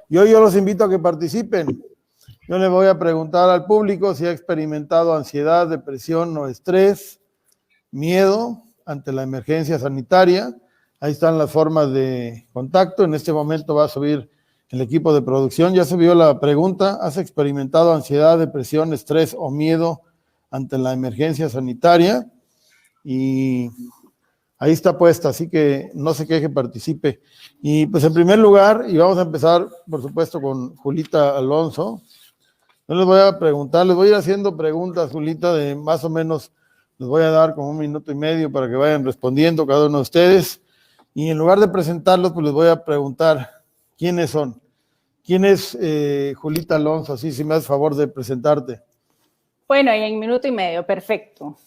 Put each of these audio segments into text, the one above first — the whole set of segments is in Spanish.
Y hoy yo los invito a que participen. Yo les voy a preguntar al público si ha experimentado ansiedad, depresión o estrés, miedo ante la emergencia sanitaria. Ahí están las formas de contacto. En este momento va a subir el equipo de producción. Ya subió la pregunta. ¿Has experimentado ansiedad, depresión, estrés o miedo ante la emergencia sanitaria? Y ahí está puesta, así que no se queje, participe. Y pues en primer lugar, y vamos a empezar, por supuesto, con Julita Alonso. Yo les voy a preguntar, les voy a ir haciendo preguntas, Julita, de más o menos, les voy a dar como 1 minuto y medio para que vayan respondiendo cada uno de ustedes. Y en lugar de presentarlos, pues les voy a preguntar quiénes son. ¿Quién es Julita Alonso? Así, si me haces favor de presentarte. Bueno, y en 1 minuto y medio, perfecto.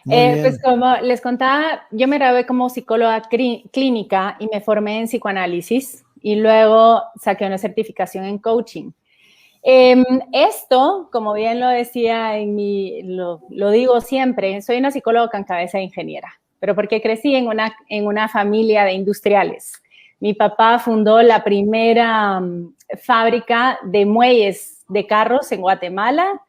Pues como les contaba, yo me gradué como psicóloga clínica y me formé en psicoanálisis y luego saqué una certificación en coaching. Esto, como bien lo decía lo digo siempre, soy una psicóloga con cabeza de ingeniera, pero porque crecí en una familia de industriales. Mi papá fundó la primera fábrica de muelles de carros en Guatemala,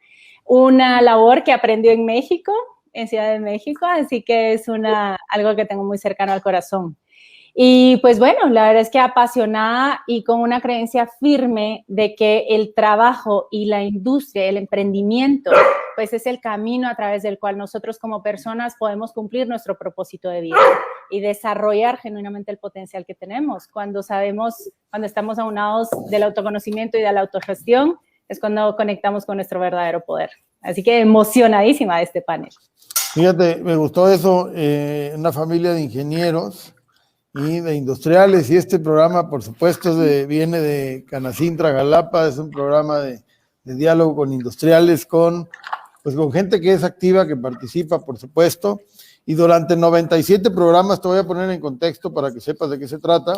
una labor que aprendió en México, en Ciudad de México, así que es algo que tengo muy cercano al corazón. Y pues bueno, la verdad es que apasionada y con una creencia firme de que el trabajo y la industria, el emprendimiento, pues es el camino a través del cual nosotros como personas podemos cumplir nuestro propósito de vida y desarrollar genuinamente el potencial que tenemos. Cuando estamos aunados del autoconocimiento y de la autogestión, es cuando conectamos con nuestro verdadero poder. Así que emocionadísima de este panel. Fíjate, me gustó eso, una familia de ingenieros y de industriales, y este programa, por supuesto, viene de Canacintra, Jalapa, es un programa de diálogo con industriales, con gente que es activa, que participa, por supuesto, y durante 97 programas, te voy a poner en contexto para que sepas de qué se trata,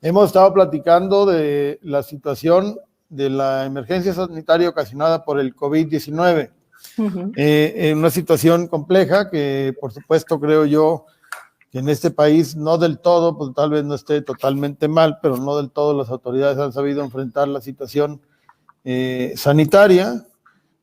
hemos estado platicando de la situación de la emergencia sanitaria ocasionada por el COVID-19. En una situación compleja que, por supuesto, creo yo que en este país no del todo, pues tal vez no esté totalmente mal, pero no del todo las autoridades han sabido enfrentar la situación sanitaria,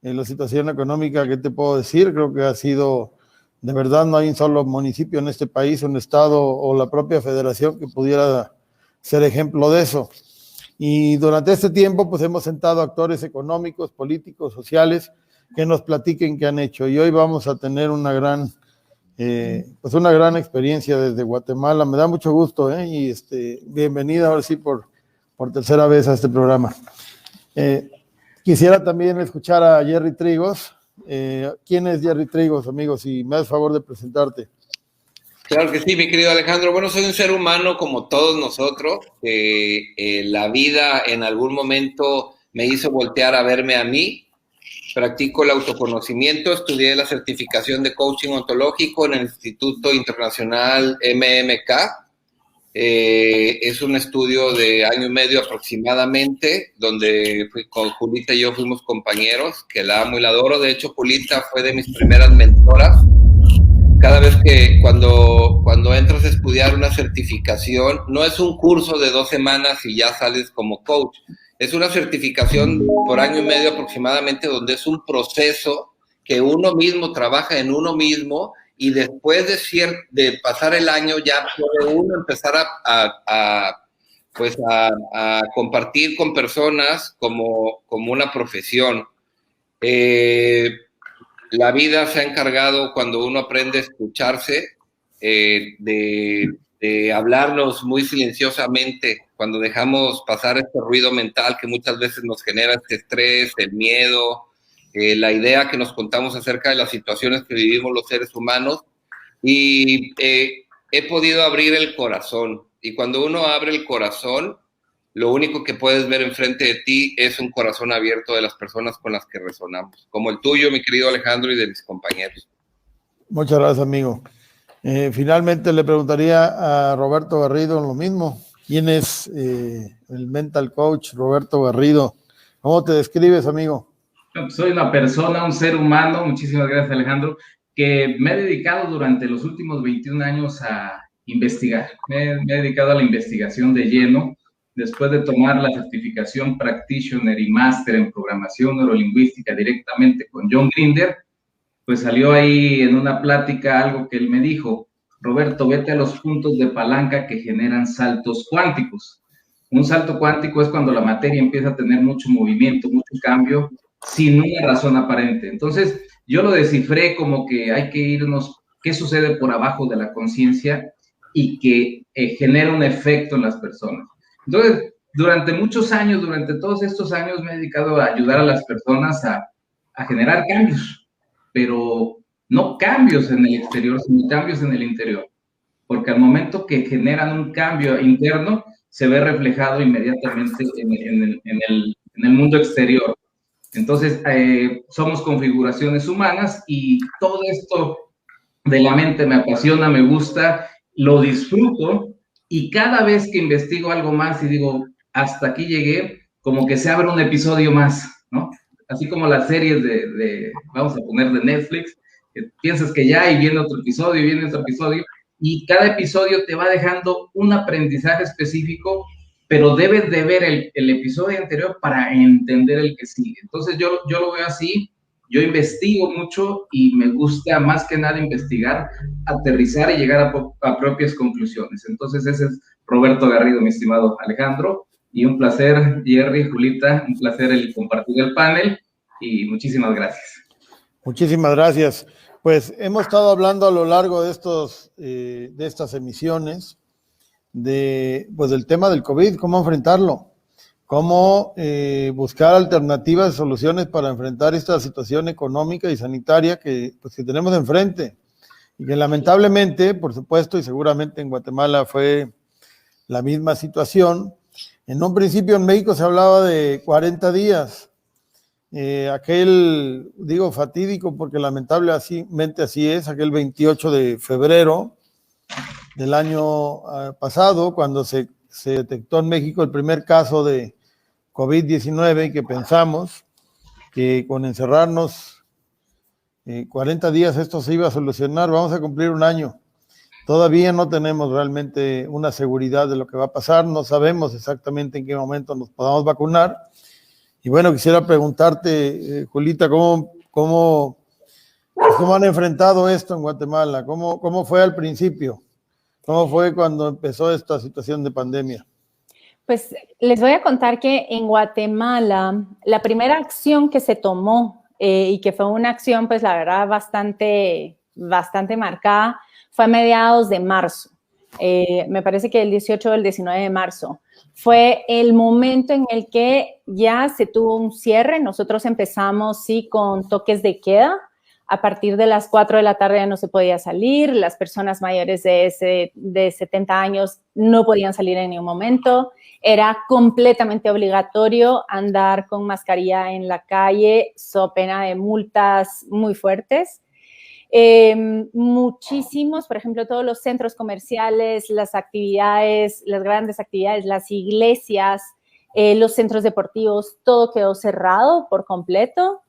la situación económica. ¿Qué te puedo decir? Creo que ha sido, de verdad, no hay un solo municipio en este país, un estado o la propia federación que pudiera ser ejemplo de eso. Y durante este tiempo, pues hemos sentado actores económicos, políticos, sociales, que nos platiquen qué han hecho. Y hoy vamos a tener una gran experiencia desde Guatemala. Me da mucho gusto, y bienvenida ahora sí por tercera vez a este programa. Quisiera también escuchar a Jerry Trigos. ¿Quién es Jerry Trigos, amigos? Si me das favor de presentarte. Claro que sí, mi querido Alejandro. Bueno, soy un ser humano como todos nosotros. La vida en algún momento me hizo voltear a verme a mí. Practico el autoconocimiento, estudié la certificación de coaching ontológico en el Instituto Internacional MMK. Es un estudio de 1 año y medio aproximadamente, donde con Julita y yo fuimos compañeros, que la amo y la adoro. De hecho, Julita fue de mis primeras mentoras. Cada vez cuando entras a estudiar una certificación, no es un curso de 2 semanas y ya sales como coach. Es una certificación por 1 año y medio aproximadamente, donde es un proceso que uno mismo trabaja en uno mismo, y después de pasar el año ya puede uno empezar a compartir con personas como una profesión. La vida se ha encargado, cuando uno aprende a escucharse, de hablarnos muy silenciosamente, cuando dejamos pasar este ruido mental que muchas veces nos genera este estrés, el miedo, la idea que nos contamos acerca de las situaciones que vivimos los seres humanos. Y he podido abrir el corazón, y cuando uno abre el corazón, lo único que puedes ver enfrente de ti es un corazón abierto de las personas con las que resonamos, como el tuyo, mi querido Alejandro, y de mis compañeros. Muchas gracias, amigo. Finalmente le preguntaría a Roberto Garrido lo mismo. ¿Quién es el mental coach Roberto Garrido? ¿Cómo te describes, amigo? Soy una persona, un ser humano, muchísimas gracias, Alejandro, que me he dedicado durante los últimos 21 años a investigar. Me he dedicado a la investigación de lleno. después de tomar la certificación Practitioner y Máster en Programación Neurolingüística directamente con John Grinder, pues salió ahí en una plática algo que él me dijo: Roberto, vete a los puntos de palanca que generan saltos cuánticos. Un salto cuántico es cuando la materia empieza a tener mucho movimiento, mucho cambio, sin una razón aparente. Entonces, yo lo descifré como que hay que irnos, ¿qué sucede por abajo de la conciencia y que genera un efecto en las personas? Entonces, durante muchos años, durante todos estos años, me he dedicado a ayudar a las personas a generar cambios, pero no cambios en el exterior, sino cambios en el interior. Porque al momento que generan un cambio interno, se ve reflejado inmediatamente en el mundo exterior. Entonces, somos configuraciones humanas y todo esto de la mente me apasiona, me gusta, lo disfruto, y cada vez que investigo algo más y digo, hasta aquí llegué, como que se abre un episodio más, ¿no? Así como las series vamos a poner de Netflix, que piensas que ya, y viene otro episodio, y cada episodio te va dejando un aprendizaje específico, pero debes de ver el episodio anterior para entender el que sigue. Entonces yo lo veo así, yo investigo mucho y me gusta más que nada investigar, aterrizar y llegar a propias conclusiones. Entonces ese es Roberto Garrido, mi estimado Alejandro, y un placer, Jerry, Julita, un placer el compartir el panel, y muchísimas gracias. Muchísimas gracias. Pues hemos estado hablando a lo largo de estas emisiones del tema del COVID, cómo enfrentarlo, cómo buscar alternativas, soluciones para enfrentar esta situación económica y sanitaria que tenemos enfrente, y que lamentablemente, por supuesto, y seguramente en Guatemala fue la misma situación. En un principio en México se hablaba de 40 días, digo fatídico porque lamentablemente así es, aquel 28 de febrero del año pasado, cuando se detectó en México el primer caso de COVID-19, y que pensamos que con encerrarnos 40 días esto se iba a solucionar. Vamos a cumplir un año. Todavía no tenemos realmente una seguridad de lo que va a pasar, no sabemos exactamente en qué momento nos podamos vacunar. Y bueno, quisiera preguntarte, Julita, ¿cómo han enfrentado esto en Guatemala? ¿Cómo fue al principio? ¿Cómo fue cuando empezó esta situación de pandemia? Pues les voy a contar que en Guatemala la primera acción que se tomó y que fue una acción, pues la verdad, bastante marcada, fue a mediados de marzo. Me parece que el 18 o el 19 de marzo. Fue el momento en el que ya se tuvo un cierre. Nosotros empezamos, sí, con toques de queda. A partir de las 4 de la tarde ya no se podía salir. Las personas mayores de 70 años no podían salir en ningún momento. Era completamente obligatorio andar con mascarilla en la calle, so pena de multas muy fuertes. Muchísimos, por ejemplo, todos los centros comerciales, las actividades, las grandes actividades, las iglesias, los centros deportivos, todo quedó cerrado por completo.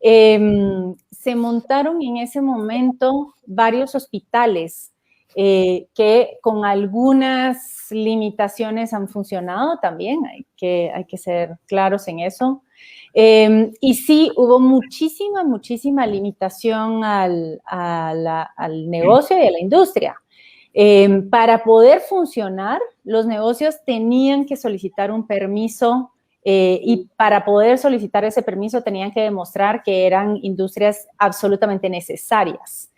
Se montaron en ese momento varios hospitales que con algunas limitaciones han funcionado también, hay que ser claros en eso. Y sí, hubo muchísima limitación al negocio y a la industria. Para poder funcionar, los negocios tenían que solicitar un permiso y para poder solicitar ese permiso tenían que demostrar que eran industrias absolutamente necesarias.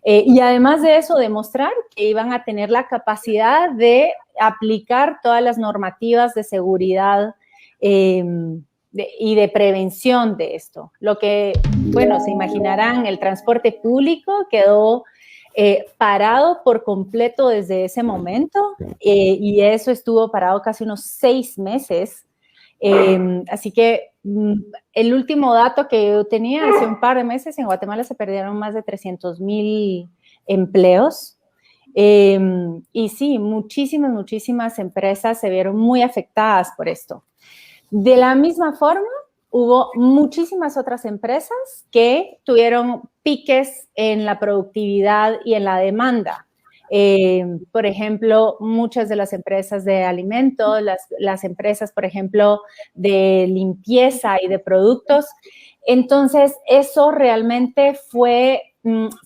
Y además de eso, demostrar que iban a tener la capacidad de aplicar todas las normativas de seguridad y de prevención de esto. Lo que, bueno, se imaginarán, el transporte público quedó parado por completo desde ese momento y eso estuvo parado casi unos 6 meses. Así que el último dato que yo tenía hace un par de meses, en Guatemala se perdieron más de 300,000 empleos. Y sí, muchísimas empresas se vieron muy afectadas por esto. De la misma forma, hubo muchísimas otras empresas que tuvieron piques en la productividad y en la demanda. Por ejemplo, muchas de las empresas de alimentos, las empresas, por ejemplo, de limpieza y de productos. Entonces, eso realmente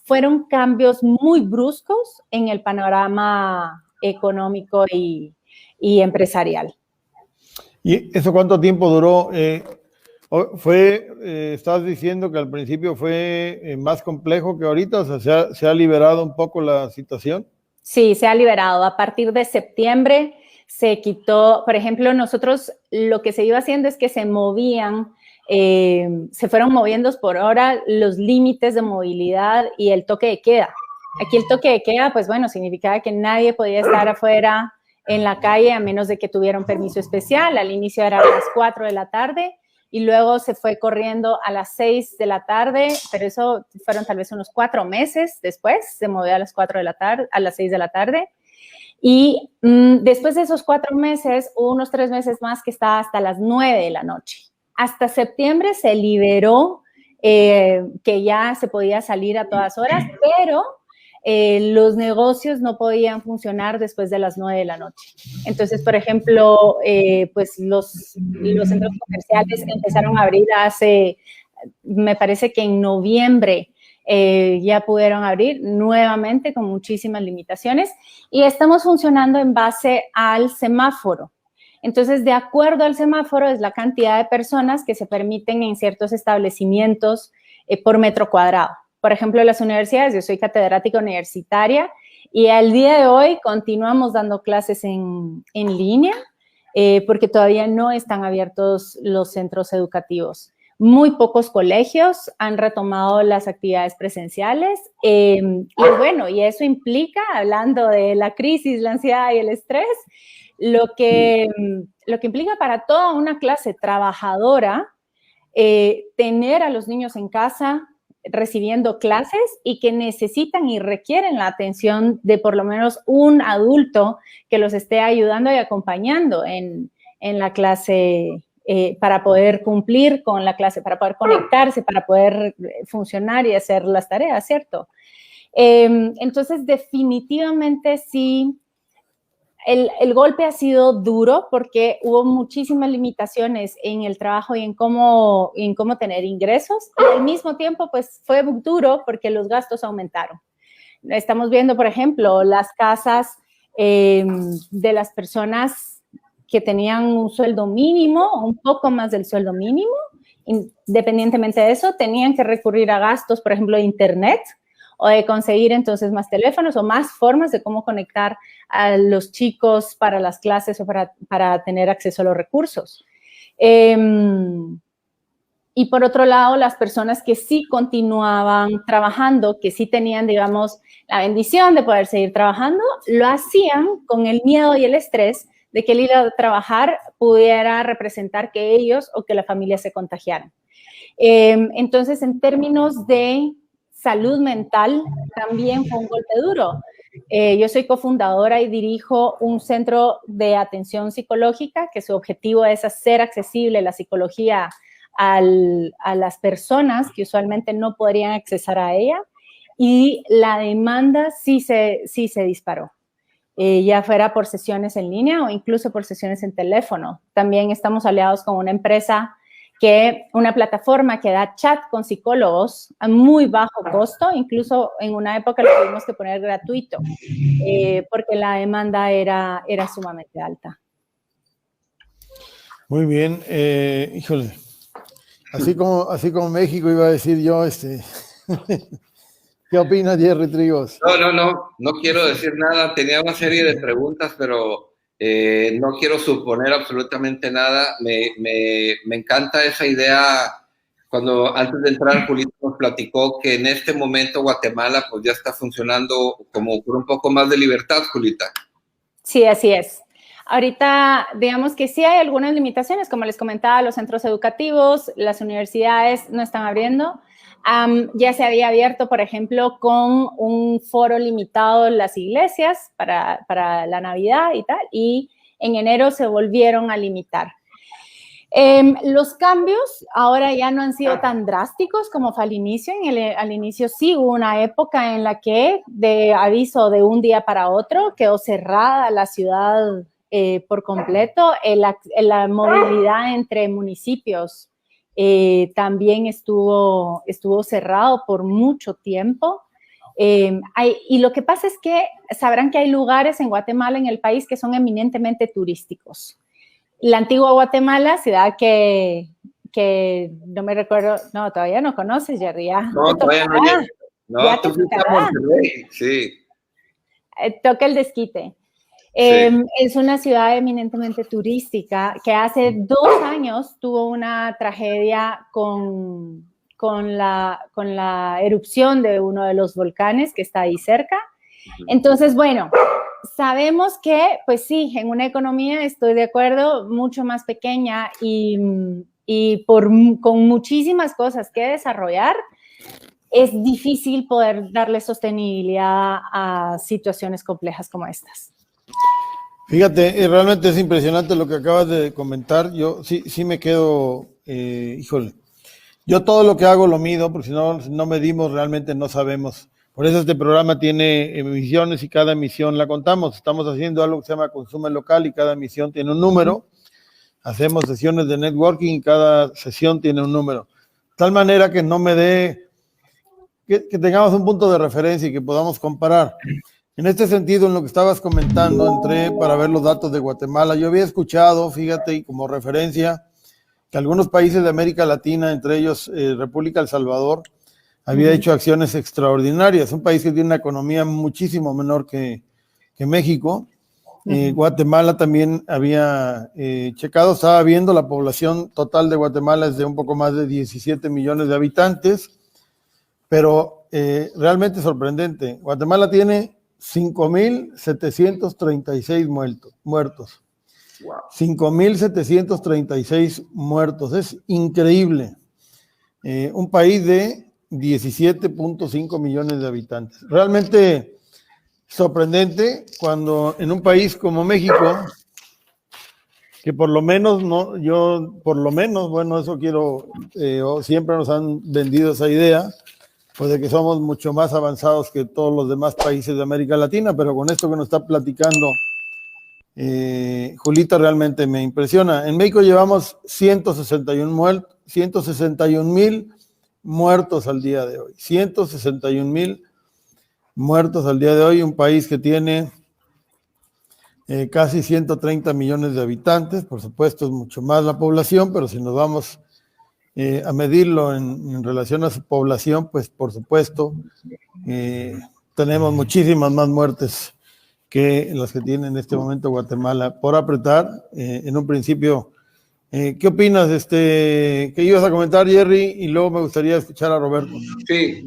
fueron cambios muy bruscos en el panorama económico y empresarial. ¿Y eso cuánto tiempo duró? Estás diciendo que al principio fue más complejo que ahorita, o sea, ¿se ha liberado un poco la situación? Sí, se ha liberado. A partir de septiembre se quitó, por ejemplo, nosotros lo que se iba haciendo es que se fueron moviendo por hora los límites de movilidad y el toque de queda. Aquí el toque de queda, pues bueno, significaba que nadie podía estar afuera en la calle a menos de que tuviera un permiso especial. Al inicio era a las 4 de la tarde y luego se fue corriendo a las 6 de la tarde, pero eso fueron tal vez unos 4 meses después, se movió a las 4 de la tarde, a las 6 de la tarde. Y después de esos 4 meses, hubo unos 3 meses más que estaba hasta las 9 de la noche. Hasta septiembre se liberó que ya se podía salir a todas horas, pero los negocios no podían funcionar después de las 9 de la noche. Entonces, por ejemplo, pues los centros comerciales empezaron a abrir me parece que en noviembre ya pudieron abrir nuevamente con muchísimas limitaciones y estamos funcionando en base al semáforo. Entonces, de acuerdo al semáforo, es la cantidad de personas que se permiten en ciertos establecimientos por metro cuadrado. Por ejemplo, en las universidades, yo soy catedrática universitaria y al día de hoy continuamos dando clases en línea porque todavía no están abiertos los centros educativos. Muy pocos colegios han retomado las actividades presenciales y bueno, y eso implica, hablando de la crisis, la ansiedad y el estrés, lo que implica para toda una clase trabajadora tener a los niños en casa recibiendo clases y que necesitan y requieren la atención de por lo menos un adulto que los esté ayudando y acompañando en la clase para poder cumplir con la clase, para poder conectarse, para poder funcionar y hacer las tareas, ¿cierto? Entonces, definitivamente sí, el golpe ha sido duro porque hubo muchísimas limitaciones en el trabajo y en cómo tener ingresos. Y al mismo tiempo, pues fue duro porque los gastos aumentaron. Estamos viendo, por ejemplo, las casas de las personas que tenían un sueldo mínimo, un poco más del sueldo mínimo. Independientemente de eso, tenían que recurrir a gastos, por ejemplo, de internet, o de conseguir entonces más teléfonos o más formas de cómo conectar a los chicos para las clases o para tener acceso a los recursos. Y por otro lado, las personas que sí continuaban trabajando, que sí tenían, digamos, la bendición de poder seguir trabajando, lo hacían con el miedo y el estrés de que el ir a trabajar pudiera representar que ellos o que la familia se contagiaran. Entonces, en términos de salud mental, también fue un golpe duro. Yo soy cofundadora y dirijo un centro de atención psicológica que su objetivo es hacer accesible la psicología a las personas que usualmente no podrían accesar a ella, y la demanda sí se disparó, ya fuera por sesiones en línea o incluso por sesiones en teléfono. También estamos aliados con una empresa una plataforma que da chat con psicólogos a muy bajo costo, incluso en una época lo tuvimos que poner gratuito, porque la demanda era sumamente alta. Muy bien, híjole, así como México iba a decir yo, ¿qué opinas, Jerry Trigos? No quiero decir nada, tenía una serie de preguntas, pero no quiero suponer absolutamente nada. Me encanta esa idea. Cuando antes de entrar, Julita nos platicó que en este momento Guatemala pues ya está funcionando como por un poco más de libertad, Julita. Sí, así es. Ahorita, digamos que sí hay algunas limitaciones, como les comentaba, los centros educativos, las universidades no están abriendo. Ya se había abierto, por ejemplo, con un foro limitado en las iglesias para la Navidad y tal, y en enero se volvieron a limitar. Los cambios ahora ya no han sido tan drásticos como fue al inicio. Al inicio sí hubo una época en la que, de aviso de un día para otro, quedó cerrada la ciudad por completo. La movilidad entre municipios también estuvo cerrado por mucho tiempo. Y lo que pasa es que sabrán que hay lugares en Guatemala, en el país, que son eminentemente turísticos. La antigua Guatemala, ciudad que no me recuerdo, no, todavía no conoces, Jerry. No, todavía no llegué. No, tú fuiste a Monterrey, sí. Toca el desquite. Sí. Es una ciudad eminentemente turística que hace 2 años tuvo una tragedia con la erupción de uno de los volcanes que está ahí cerca. Entonces, bueno, sabemos que, pues sí, en una economía, estoy de acuerdo, mucho más pequeña y con muchísimas cosas que desarrollar, es difícil poder darle sostenibilidad a situaciones complejas como estas. Fíjate, realmente es impresionante lo que acabas de comentar. Yo sí me quedo, híjole, yo todo lo que hago lo mido, porque si no medimos realmente no sabemos. Por eso este programa tiene emisiones y cada emisión la contamos. Estamos haciendo algo que se llama Consume Local y cada emisión tiene un número. Hacemos sesiones de networking y cada sesión tiene un número. De tal manera que no me dé, que tengamos un punto de referencia y que podamos comparar. En este sentido, en lo que estabas comentando, entré para ver los datos de Guatemala. Yo había escuchado, fíjate, y como referencia, que algunos países de América Latina, entre ellos República El Salvador, había hecho acciones extraordinarias. Un país que tiene una economía muchísimo menor que México. Guatemala también había checado, estaba viendo la población total de Guatemala es de un poco más de 17 millones de habitantes, pero realmente sorprendente. Guatemala tiene 5,736 muertos. Wow. 5,736 muertos, es increíble. Un país de 17.5 millones de habitantes. Realmente sorprendente cuando en un país como México, que por lo menos, bueno, eso quiero, siempre nos han vendido esa idea, pues de que somos mucho más avanzados que todos los demás países de América Latina, pero con esto que nos está platicando Julita realmente me impresiona. En México llevamos 161,000 muertos al día de hoy. 161,000 muertos al día de hoy, un país que tiene casi 130 millones de habitantes, por supuesto es mucho más la población, pero si nos vamos a medirlo en relación a su población, pues por supuesto tenemos muchísimas más muertes que las que tiene en este momento Guatemala. Por apretar, en un principio, ¿qué opinas? ¿Qué ibas a comentar, Jerry? Y luego me gustaría escuchar a Roberto. Sí,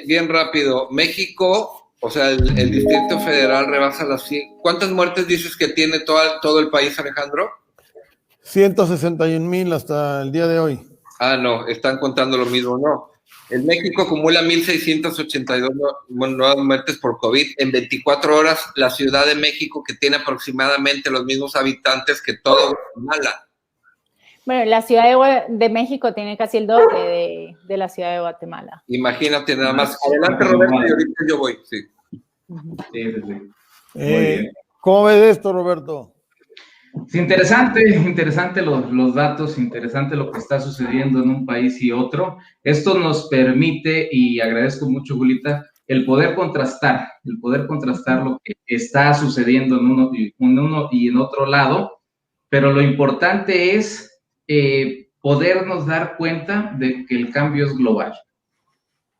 bien rápido. México, o sea, el Distrito Federal rebasa las 100. ¿Cuántas muertes dices que tiene todo el país, Alejandro? 161,000 hasta el día de hoy. Ah, no, están contando lo mismo, no. En México acumula 1,682 nuevas muertes por COVID. En 24 horas, la Ciudad de México, que tiene aproximadamente los mismos habitantes que todo Guatemala. Bueno, la Ciudad de México tiene casi el doble de la Ciudad de Guatemala. Imagínate nada más. Adelante, Roberto, y ahorita yo voy. Sí. ¿Cómo ves esto, Roberto? Es interesante los datos, interesante lo que está sucediendo en un país y otro. Esto nos permite, y agradezco mucho, Julita, el poder contrastar lo que está sucediendo en uno y en otro lado, pero lo importante es podernos dar cuenta de que el cambio es global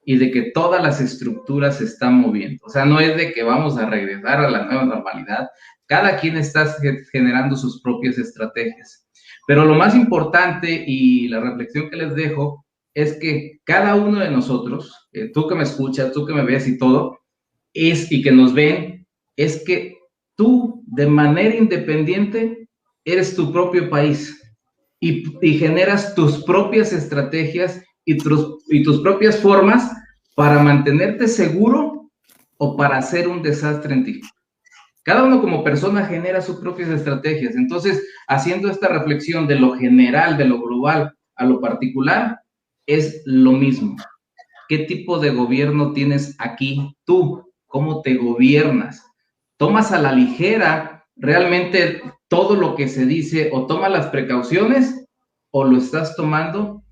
y de que todas las estructuras se están moviendo. O sea, no es de que vamos a regresar a la nueva normalidad. Cada quien está generando sus propias estrategias. Pero lo más importante y la reflexión que les dejo es que cada uno de nosotros, tú que me escuchas, tú que me ves y todo, y que nos ven, es que tú de manera independiente eres tu propio país y generas tus propias estrategias y tus propias formas para mantenerte seguro o para hacer un desastre en ti. Cada uno como persona genera sus propias estrategias. Entonces, haciendo esta reflexión de lo general, de lo global a lo particular, es lo mismo. ¿Qué tipo de gobierno tienes aquí tú? ¿Cómo te gobiernas? ¿Tomas a la ligera realmente todo lo que se dice o tomas las precauciones o lo estás tomando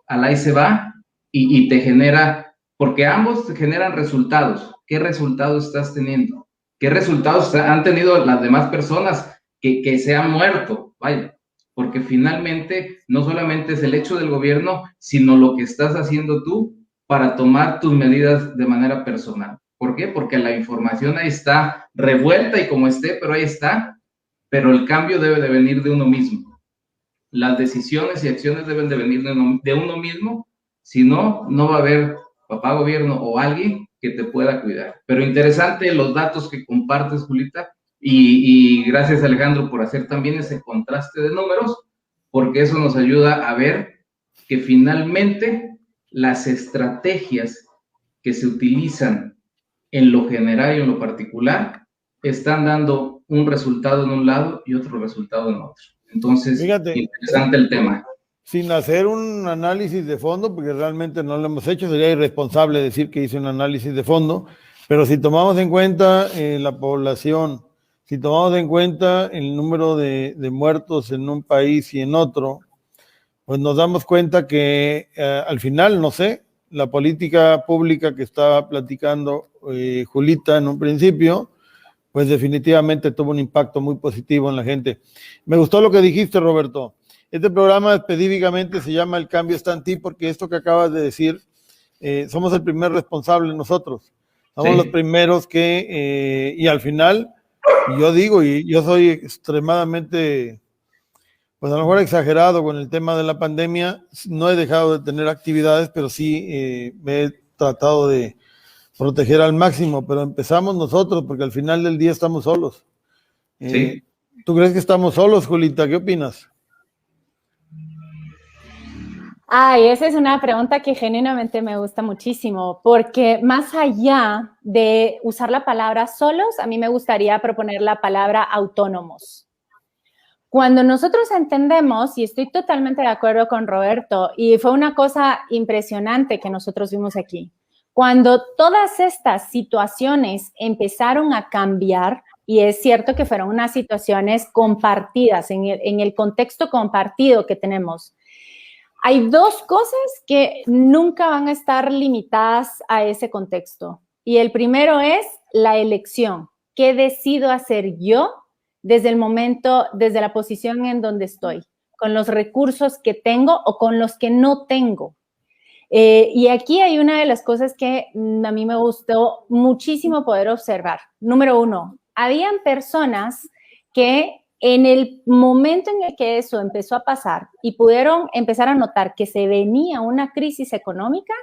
al ahí se va y te genera, porque ambos te generan resultados? ¿Qué resultados estás teniendo? ¿Qué resultados han tenido las demás personas que se han muerto? Vaya, porque finalmente no solamente es el hecho del gobierno, sino lo que estás haciendo tú para tomar tus medidas de manera personal. ¿Por qué? Porque la información ahí está revuelta y como esté, pero ahí está, pero el cambio debe de venir de uno mismo. Las decisiones y acciones deben de venir de uno mismo, si no, no va a haber papá gobierno o alguien que te pueda cuidar. Pero interesante los datos que compartes, Julita, y gracias Alejandro por hacer también ese contraste de números, porque eso nos ayuda a ver que finalmente las estrategias que se utilizan en lo general y en lo particular están dando un resultado en un lado y otro resultado en otro. Entonces, Fíjate, interesante el tema. sin hacer un análisis de fondo, porque realmente no lo hemos hecho, sería irresponsable decir que hice un análisis de fondo, pero si tomamos en cuenta la población, si tomamos en cuenta el número de muertos en un país y en otro, pues nos damos cuenta que al final, no sé, la política pública que estaba platicando Julita en un principio, pues definitivamente tuvo un impacto muy positivo en la gente. Me gustó lo que dijiste, Roberto. Este programa específicamente se llama El cambio está en ti, porque esto que acabas de decir, somos el primer responsable nosotros. Somos los primeros que, y al final, yo digo, y yo soy extremadamente, pues a lo mejor exagerado con el tema de la pandemia, no he dejado de tener actividades, pero sí me he tratado de proteger al máximo, pero empezamos nosotros, porque al final del día estamos solos. Sí. ¿Tú crees que estamos solos, Julita? ¿Qué opinas? Ay, esa es una pregunta que genuinamente me gusta muchísimo, porque más allá de usar la palabra solos, a mí me gustaría proponer la palabra autónomos. Cuando nosotros entendemos, y estoy totalmente de acuerdo con Roberto, y fue una cosa impresionante que nosotros vimos aquí, cuando todas estas situaciones empezaron a cambiar, y es cierto que fueron unas situaciones compartidas, en el contexto compartido que tenemos, hay dos cosas que nunca van a estar limitadas a ese contexto. Y el primero es la elección. ¿Qué decido hacer yo desde el momento, desde la posición en donde estoy? Con los recursos que tengo o con los que no tengo. Y aquí hay una de las cosas que a mí me gustó muchísimo poder observar. Número uno, habían personas que en el momento en el que eso empezó a pasar y pudieron empezar a notar que se venía una crisis económica,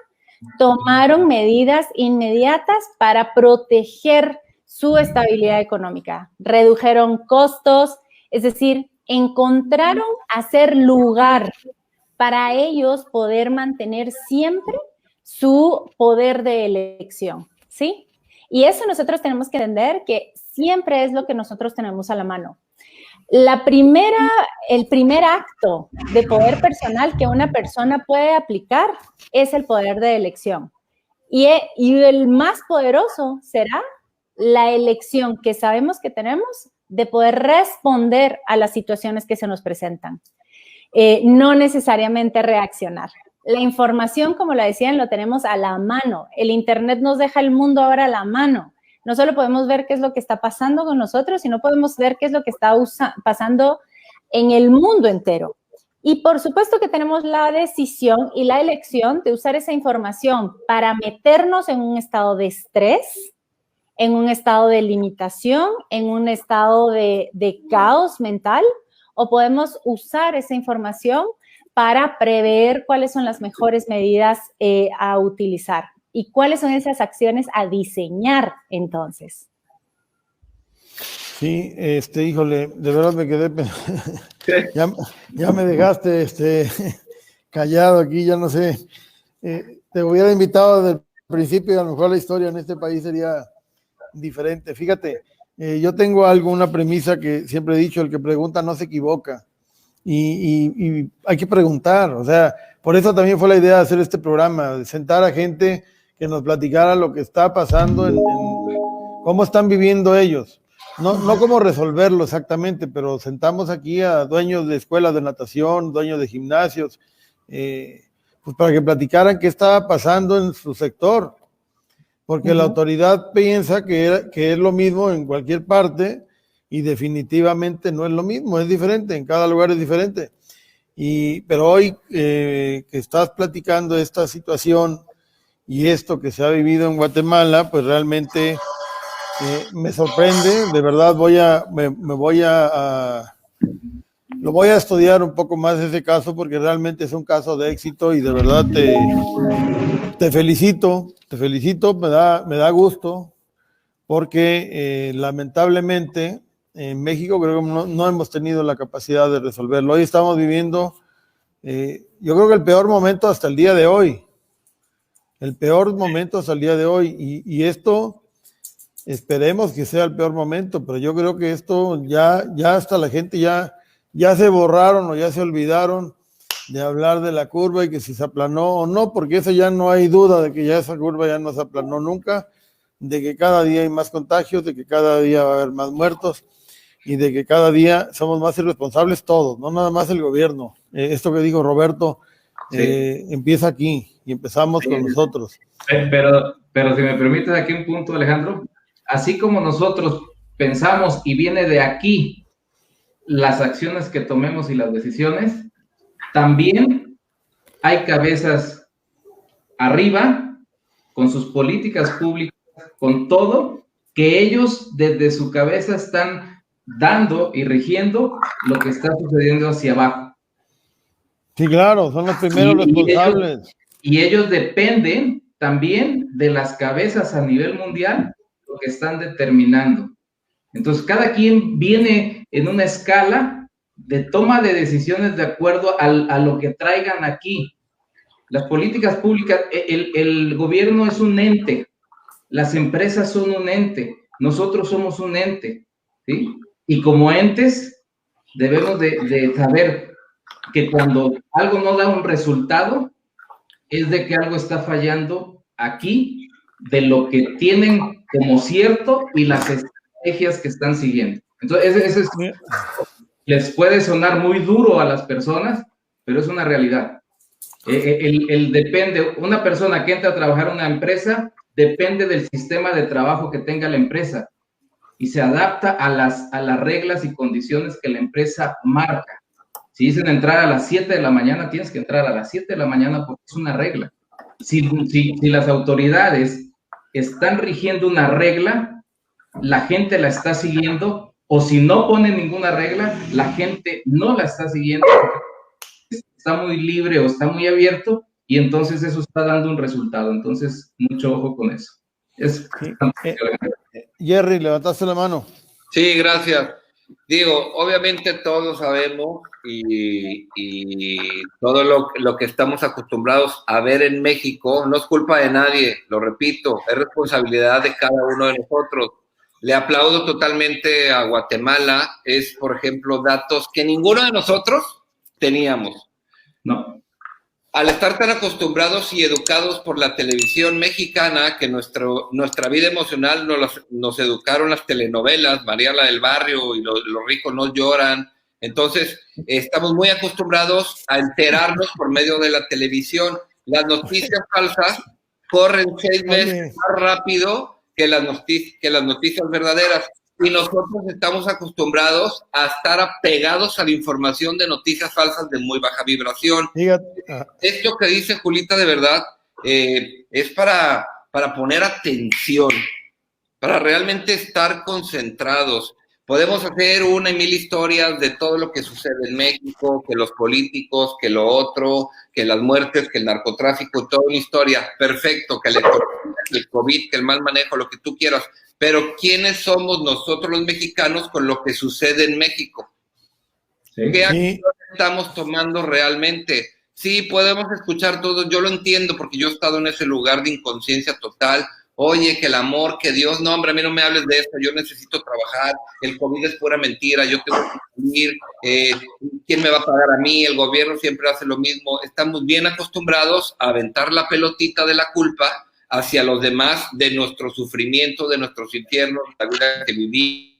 tomaron medidas inmediatas para proteger su estabilidad económica. Redujeron costos, es decir, encontraron hacer lugar para ellos poder mantener siempre su poder de elección, ¿sí? Y eso nosotros tenemos que entender que siempre es lo que nosotros tenemos a la mano. El primer acto de poder personal que una persona puede aplicar es el poder de elección. Y el más poderoso será la elección que sabemos que tenemos de poder responder a las situaciones que se nos presentan. No necesariamente reaccionar. La información, como lo decían, lo tenemos a la mano. El Internet nos deja el mundo ahora a la mano. No solo podemos ver qué es lo que está pasando con nosotros, sino podemos ver qué es lo que está pasando en el mundo entero. Y por supuesto que tenemos la decisión y la elección de usar esa información para meternos en un estado de estrés, en un estado de limitación, en un estado de caos mental, o podemos usar esa información para prever cuáles son las mejores medidas a utilizar y cuáles son esas acciones a diseñar entonces. Sí, híjole, de verdad me quedé, ya me dejaste callado aquí, ya no sé. Te hubiera invitado desde el principio y a lo mejor la historia en este país sería diferente. Fíjate, yo tengo una premisa que siempre he dicho, el que pregunta no se equivoca. Y hay que preguntar, o sea, por eso también fue la idea de hacer este programa, de sentar a gente que nos platicara lo que está pasando, cómo están viviendo ellos. No cómo resolverlo exactamente, pero sentamos aquí a dueños de escuelas de natación, dueños de gimnasios, pues para que platicaran qué estaba pasando en su sector, porque la autoridad piensa que es lo mismo en cualquier parte, y definitivamente no es lo mismo, es diferente, en cada lugar es diferente. Pero hoy que estás platicando esta situación y esto que se ha vivido en Guatemala, pues realmente me sorprende, de verdad lo voy a estudiar un poco más ese caso, porque realmente es un caso de éxito y de verdad te felicito, me da gusto, porque lamentablemente en México creo que no hemos tenido la capacidad de resolverlo. Hoy estamos viviendo, yo creo que el peor momento hasta el día de hoy. Y esto, esperemos que sea el peor momento, pero yo creo que esto ya hasta la gente ya se borraron o ya se olvidaron de hablar de la curva y que si se aplanó o no, porque eso ya no hay duda de que ya esa curva ya no se aplanó nunca, de que cada día hay más contagios, de que cada día va a haber más muertos, y de que cada día somos más irresponsables todos, no nada más el gobierno. Esto que dijo Roberto, empieza aquí y empezamos con nosotros. Pero si me permites aquí un punto, Alejandro, así como nosotros pensamos y viene de aquí las acciones que tomemos y las decisiones, también hay cabezas arriba con sus políticas públicas, con todo, que ellos desde su cabeza están dando y rigiendo lo que está sucediendo hacia abajo. Sí, claro, son los primeros responsables. Y ellos dependen también de las cabezas a nivel mundial, lo que están determinando. Entonces, cada quien viene en una escala de toma de decisiones de acuerdo a lo que traigan aquí. Las políticas públicas, el gobierno es un ente, las empresas son un ente, nosotros somos un ente, ¿sí? Y como entes debemos de saber que cuando algo no da un resultado, es de que algo está fallando aquí, de lo que tienen como cierto y las estrategias que están siguiendo. Entonces, les puede sonar muy duro a las personas, pero es una realidad. Depende, una persona que entra a trabajar en una empresa, depende del sistema de trabajo que tenga la empresa y se adapta a las reglas y condiciones que la empresa marca. Si dicen entrar a las 7 de la mañana, tienes que entrar a las 7 de la mañana porque es una regla. Si las autoridades están rigiendo una regla, la gente la está siguiendo, o si no ponen ninguna regla, la gente no la está siguiendo, está muy libre o está muy abierto, y entonces eso está dando un resultado. Entonces, mucho ojo con eso. Jerry, levantaste la mano. Sí, gracias. Digo, obviamente todos sabemos y todo lo que estamos acostumbrados a ver en México no es culpa de nadie, lo repito, es responsabilidad de cada uno de nosotros. Le aplaudo totalmente a Guatemala, es, por ejemplo, datos que ninguno de nosotros teníamos. No. Al estar tan acostumbrados y educados por la televisión mexicana, que nuestra vida emocional nos educaron las telenovelas, María la del Barrio y los ricos no lloran. Entonces, estamos muy acostumbrados a enterarnos por medio de la televisión. Las noticias falsas corren 6 veces más rápido que las noticias verdaderas. Y nosotros estamos acostumbrados a estar apegados a la información de noticias falsas de muy baja vibración. Esto que dice Julita, de verdad, es para poner atención, para realmente estar concentrados. Podemos hacer 1 y 1000 historias de todo lo que sucede en México, que los políticos, que lo otro, que las muertes, que el narcotráfico, toda una historia. Perfecto, que el COVID, que el mal manejo, lo que tú quieras. Pero ¿quiénes somos nosotros los mexicanos con lo que sucede en México? Sí. ¿Qué acciones estamos tomando realmente? Sí, podemos escuchar todo, yo lo entiendo porque yo he estado en ese lugar de inconsciencia total, oye, que el amor, que Dios, no, hombre, a mí no me hables de eso, yo necesito trabajar, el COVID es pura mentira, yo tengo que salir, ¿quién me va a pagar a mí? El gobierno siempre hace lo mismo. Estamos bien acostumbrados a aventar la pelotita de la culpa hacia los demás de nuestro sufrimiento, de nuestros infiernos, la vida que vivimos.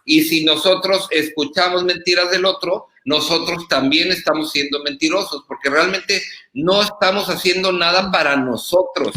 Y si nosotros escuchamos mentiras del otro, nosotros también estamos siendo mentirosos, porque realmente no estamos haciendo nada para nosotros.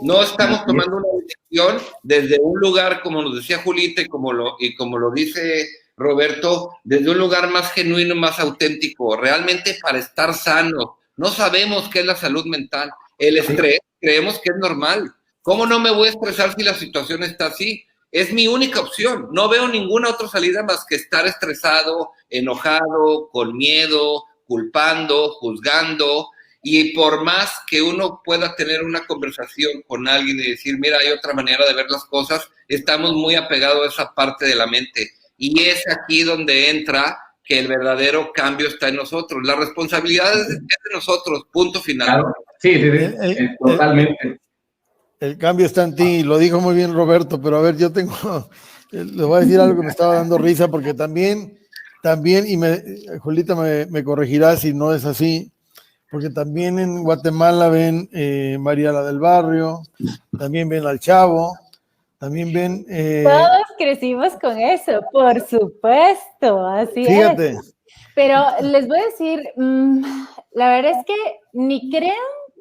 No estamos tomando una decisión desde un lugar, como nos decía Julita y como lo dice Roberto, desde un lugar más genuino, más auténtico, realmente para estar sanos. No sabemos qué es la salud mental. El estrés, creemos que es normal. ¿Cómo no me voy a estresar si la situación está así? Es mi única opción. No veo ninguna otra salida más que estar estresado, enojado, con miedo, culpando, juzgando. Y por más que uno pueda tener una conversación con alguien y decir, mira, hay otra manera de ver las cosas, estamos muy apegados a esa parte de la mente. Y es aquí donde entra que el verdadero cambio está en nosotros. La responsabilidad es de nosotros, punto final. Claro. Sí, totalmente. El cambio está en ti, lo dijo muy bien Roberto, pero a ver, yo tengo, le voy a decir algo que me estaba dando risa, porque también, y Julita me corregirá si no es así, porque también en Guatemala ven María la del Barrio, también ven al Chavo, también ven... Todos crecimos con eso, por supuesto, así fíjate. es. Pero les voy a decir, la verdad es que ni crean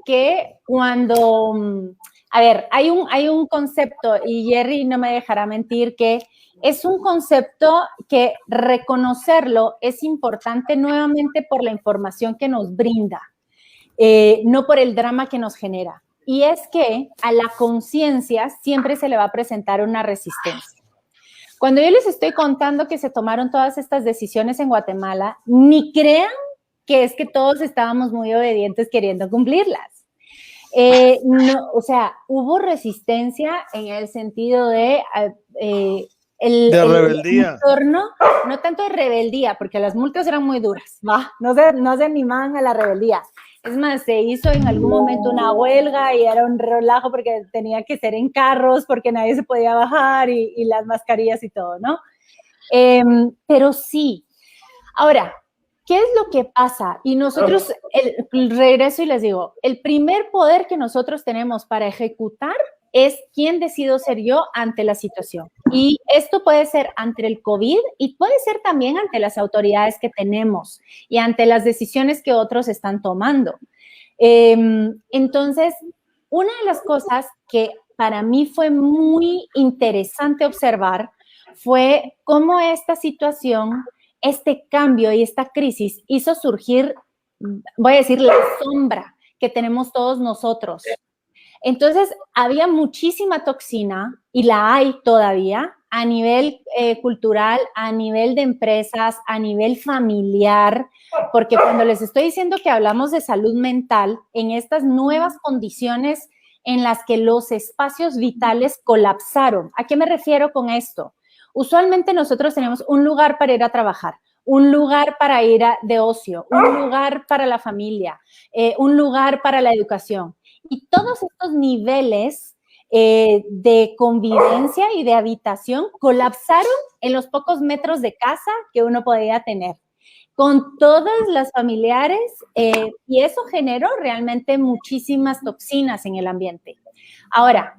que cuando... A ver, hay un concepto, y Jerry no me dejará mentir, que es un concepto que reconocerlo es importante nuevamente por la información que nos brinda, no por el drama que nos genera. Y es que a la conciencia siempre se le va a presentar una resistencia. Cuando yo les estoy contando que se tomaron todas estas decisiones en Guatemala, ni crean que es que todos estábamos muy obedientes queriendo cumplirlas. No, o sea, hubo resistencia en el sentido de de rebeldía. El entorno, no tanto de rebeldía, porque las multas eran muy duras, ¿va? No se animaban a la rebeldía. Es más, se hizo en algún momento una huelga y era un relajo porque tenía que ser en carros, porque nadie se podía bajar y las mascarillas y todo, ¿no? Pero sí. Ahora, ¿qué es lo que pasa? Y nosotros, regreso y les digo, el primer poder que nosotros tenemos para ejecutar es quién decido ser yo ante la situación. Y esto puede ser ante el COVID y puede ser también ante las autoridades que tenemos y ante las decisiones que otros están tomando. Entonces, una de las cosas que para mí fue muy interesante observar fue cómo esta situación, este cambio y esta crisis hizo surgir, voy a decir, la sombra que tenemos todos nosotros. Entonces, había muchísima toxina, y la hay todavía, a nivel cultural, a nivel de empresas, a nivel familiar, porque cuando les estoy diciendo que hablamos de salud mental, en estas nuevas condiciones en las que los espacios vitales colapsaron. ¿A qué me refiero con esto? Usualmente nosotros tenemos un lugar para ir a trabajar, un lugar para ir de ocio, un lugar para la familia, un lugar para la educación. Y todos estos niveles de convivencia y de habitación colapsaron en los pocos metros de casa que uno podía tener, con todas las familiares, y eso generó realmente muchísimas toxinas en el ambiente. Ahora,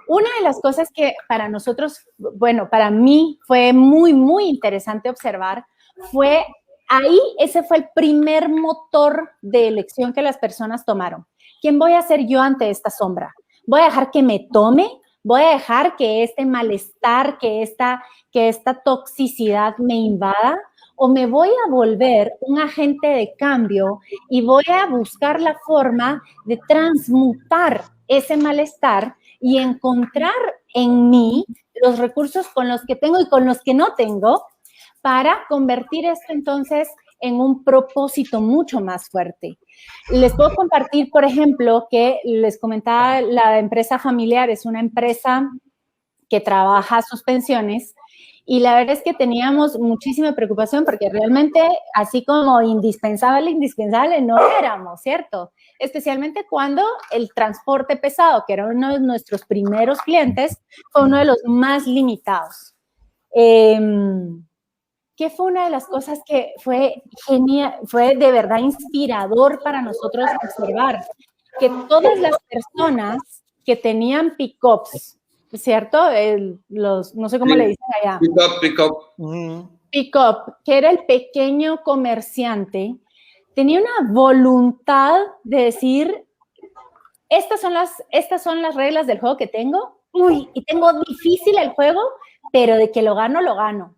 una de las cosas que para nosotros, bueno, para mí fue muy, muy interesante observar fue ahí, ese fue el primer motor de elección que las personas tomaron. ¿Quién voy a ser yo ante esta sombra? ¿Voy a dejar que me tome? ¿Voy a dejar que este malestar, que esta toxicidad me invada? ¿O me voy a volver un agente de cambio y voy a buscar la forma de transmutar ese malestar y encontrar en mí los recursos con los que tengo y con los que no tengo para convertir esto entonces en un propósito mucho más fuerte? Les puedo compartir, por ejemplo, que les comentaba, la empresa familiar es una empresa que trabaja sus pensiones Y la verdad es que teníamos muchísima preocupación porque realmente, así como indispensable no éramos, ¿cierto? Especialmente cuando el transporte pesado, que era uno de nuestros primeros clientes, fue uno de los más limitados. Que fue una de las cosas que fue genial, fue de verdad inspirador para nosotros observar, que todas las personas que tenían pick-ups, ¿cierto? No sé cómo le dicen allá. Pick-up, que era el pequeño comerciante, tenía una voluntad de decir, estas son las reglas del juego que tengo, y tengo difícil el juego, pero de que lo gano, lo gano.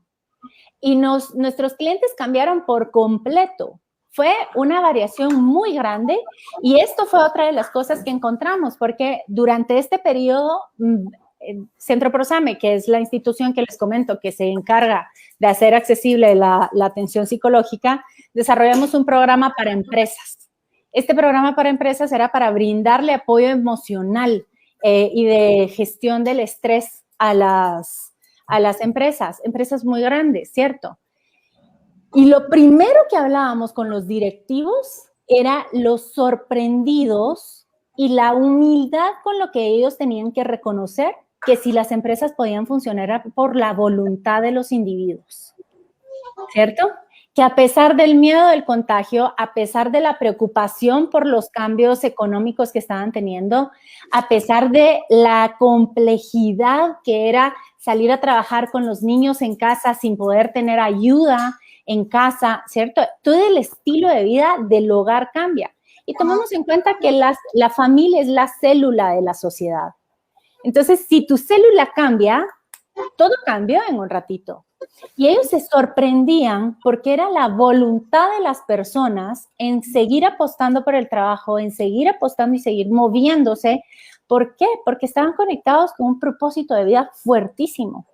Y nuestros clientes cambiaron por completo. Fue una variación muy grande y esto fue otra de las cosas que encontramos, porque durante este periodo, Centro Prosame, que es la institución que les comento que se encarga de hacer accesible la atención psicológica, desarrollamos un programa para empresas. Este programa para empresas era para brindarle apoyo emocional y de gestión del estrés a las empresas muy grandes, ¿cierto? Y lo primero que hablábamos con los directivos era los sorprendidos y la humildad con lo que ellos tenían que reconocer que si las empresas podían funcionar por la voluntad de los individuos, ¿cierto? Que a pesar del miedo del contagio, a pesar de la preocupación por los cambios económicos que estaban teniendo, a pesar de la complejidad que era salir a trabajar con los niños en casa sin poder tener ayuda en casa, ¿cierto? Todo el estilo de vida del hogar cambia. Y tomamos en cuenta que la familia es la célula de la sociedad. Entonces, si tu célula cambia, todo cambió en un ratito. Y ellos se sorprendían porque era la voluntad de las personas en seguir apostando por el trabajo, en seguir apostando y seguir moviéndose. ¿Por qué? Porque estaban conectados con un propósito de vida fuertísimo.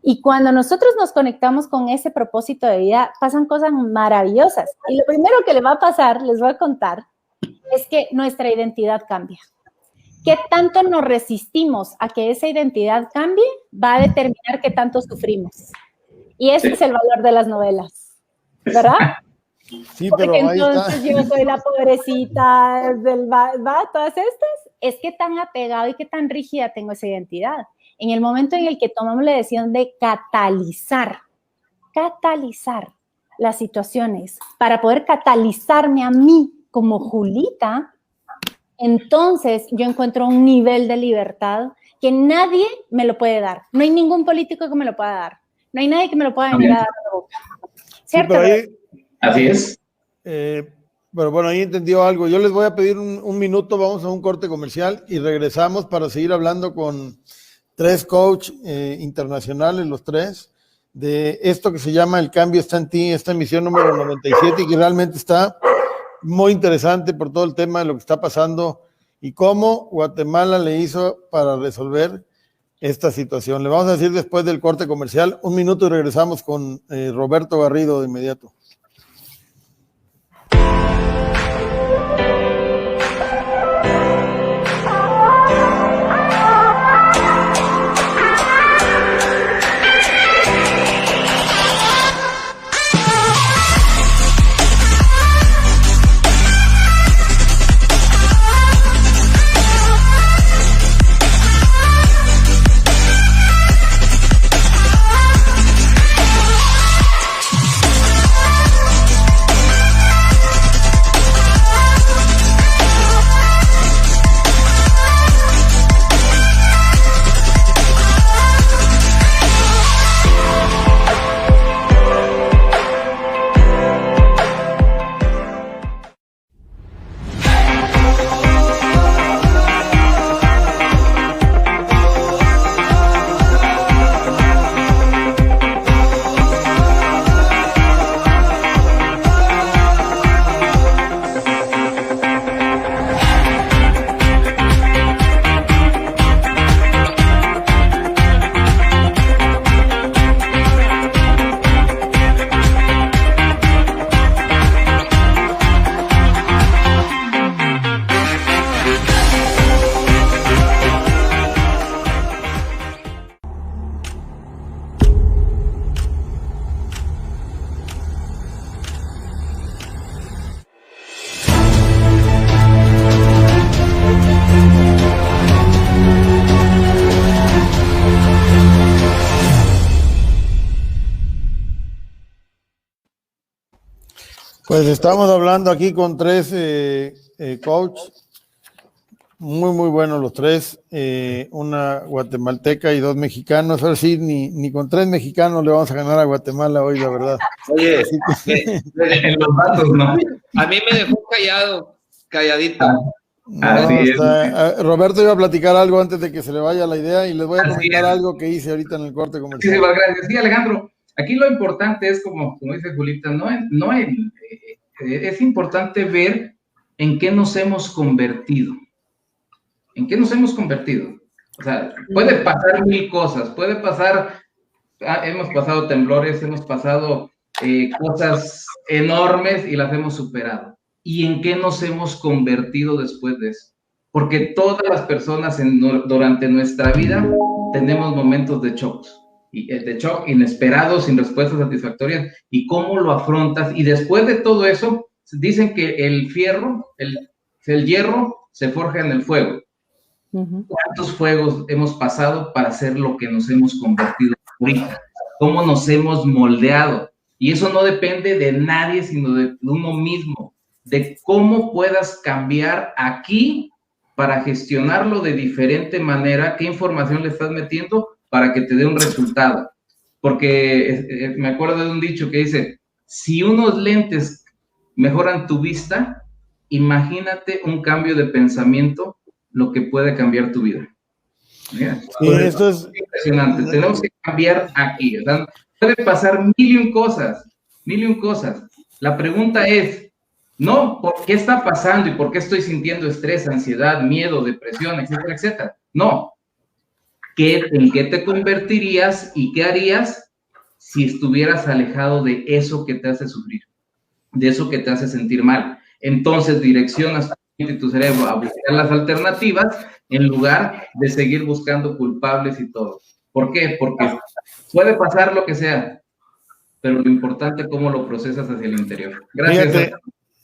Y cuando nosotros nos conectamos con ese propósito de vida, pasan cosas maravillosas. Y lo primero que les va a pasar, les voy a contar, es que nuestra identidad cambia. ¿Qué tanto nos resistimos a que esa identidad cambie? Va a determinar qué tanto sufrimos. Y ese es el valor de las novelas, ¿verdad? Sí, porque pero entonces yo soy la pobrecita, todas estas, es que tan apegado y que tan rígida tengo esa identidad. En el momento en el que tomamos la decisión de catalizar las situaciones para poder catalizarme a mí como Julita, entonces yo encuentro un nivel de libertad que nadie me lo puede dar. No hay ningún político que me lo pueda dar. No hay nadie que me lo pueda venir a dar a la boca. ¿Cierto? Sí, ahí, así es. Pero bueno, ahí entendió algo. Yo les voy a pedir un minuto, vamos a un corte comercial y regresamos para seguir hablando con 3 coach internacionales, los 3, de esto que se llama El Cambio Está en Ti, esta emisión número 97, y que realmente está muy interesante por todo el tema de lo que está pasando y cómo Guatemala le hizo para resolver esta situación. Le vamos a decir después del corte comercial, un minuto y regresamos con Roberto Garrido de inmediato. Pues estamos hablando aquí con tres coach, muy buenos los tres, una guatemalteca y dos mexicanos. Ahora sí, ni con tres mexicanos le vamos a ganar a Guatemala hoy, la verdad. Oye, En los datos, ¿no? a mí me dejó calladito. No, Roberto iba a platicar algo antes de que se le vaya la idea y les voy a comentar algo que hice ahorita en el corte comercial. Sí, gracias. Sí, Alejandro, aquí lo importante es, como dice Julita, es importante ver en qué nos hemos convertido. ¿En qué nos hemos convertido? O sea, puede pasar mil cosas, puede pasar, hemos pasado temblores, hemos pasado cosas enormes y las hemos superado. ¿Y en qué nos hemos convertido después de eso? Porque todas las personas durante nuestra vida tenemos momentos de shock inesperados, sin respuestas satisfactorias, y cómo lo afrontas. Y después de todo eso, dicen que el hierro se forja en el fuego. ¿Cuántos fuegos hemos pasado para ser lo que nos hemos convertido ahorita? ¿Cómo nos hemos moldeado? Y eso no depende de nadie, sino de uno mismo, de cómo puedas cambiar aquí para gestionarlo de diferente manera, qué información le estás metiendo para que te dé un resultado. Porque me acuerdo de un dicho que dice, si unos lentes mejoran tu vista, imagínate un cambio de pensamiento, lo que puede cambiar tu vida. Mira, sí, esto es impresionante. Tenemos que cambiar aquí. O sea, puede pasar mil y un cosas. La pregunta es, no, ¿por qué está pasando y por qué estoy sintiendo estrés, ansiedad, miedo, depresión, etcétera, etcétera? No. ¿En qué te convertirías y qué harías si estuvieras alejado de eso que te hace sufrir, de eso que te hace sentir mal? Entonces direccionas tu cerebro a buscar las alternativas en lugar de seguir buscando culpables y todo. ¿Por qué? Porque puede pasar lo que sea, pero lo importante es cómo lo procesas hacia el interior. Gracias. Fíjate,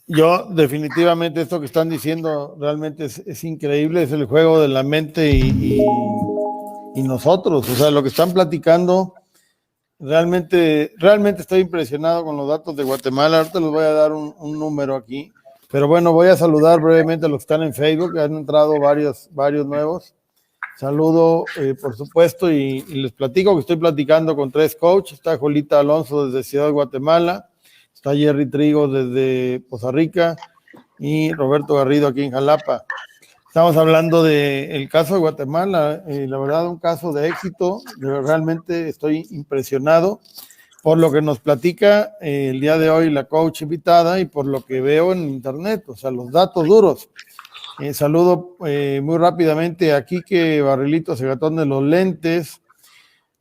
yo definitivamente esto que están diciendo realmente es increíble, es el juego de la mente y nosotros, o sea, lo que están platicando, realmente estoy impresionado con los datos de Guatemala. Ahorita les voy a dar un número aquí. Pero bueno, voy a saludar brevemente a los que están en Facebook, han entrado varios nuevos. Saludo, por supuesto, y les platico que estoy platicando con tres coaches. Está Julita Alonso desde Ciudad de Guatemala, está Jerry Trigo desde Poza Rica y Roberto Garrido aquí en Jalapa. Estamos hablando del caso de Guatemala, la verdad un caso de éxito. Realmente estoy impresionado por lo que nos platica el día de hoy la coach invitada y por lo que veo en internet, o sea, los datos duros. Saludo muy rápidamente a Quique Barrilito Segatón de los Lentes,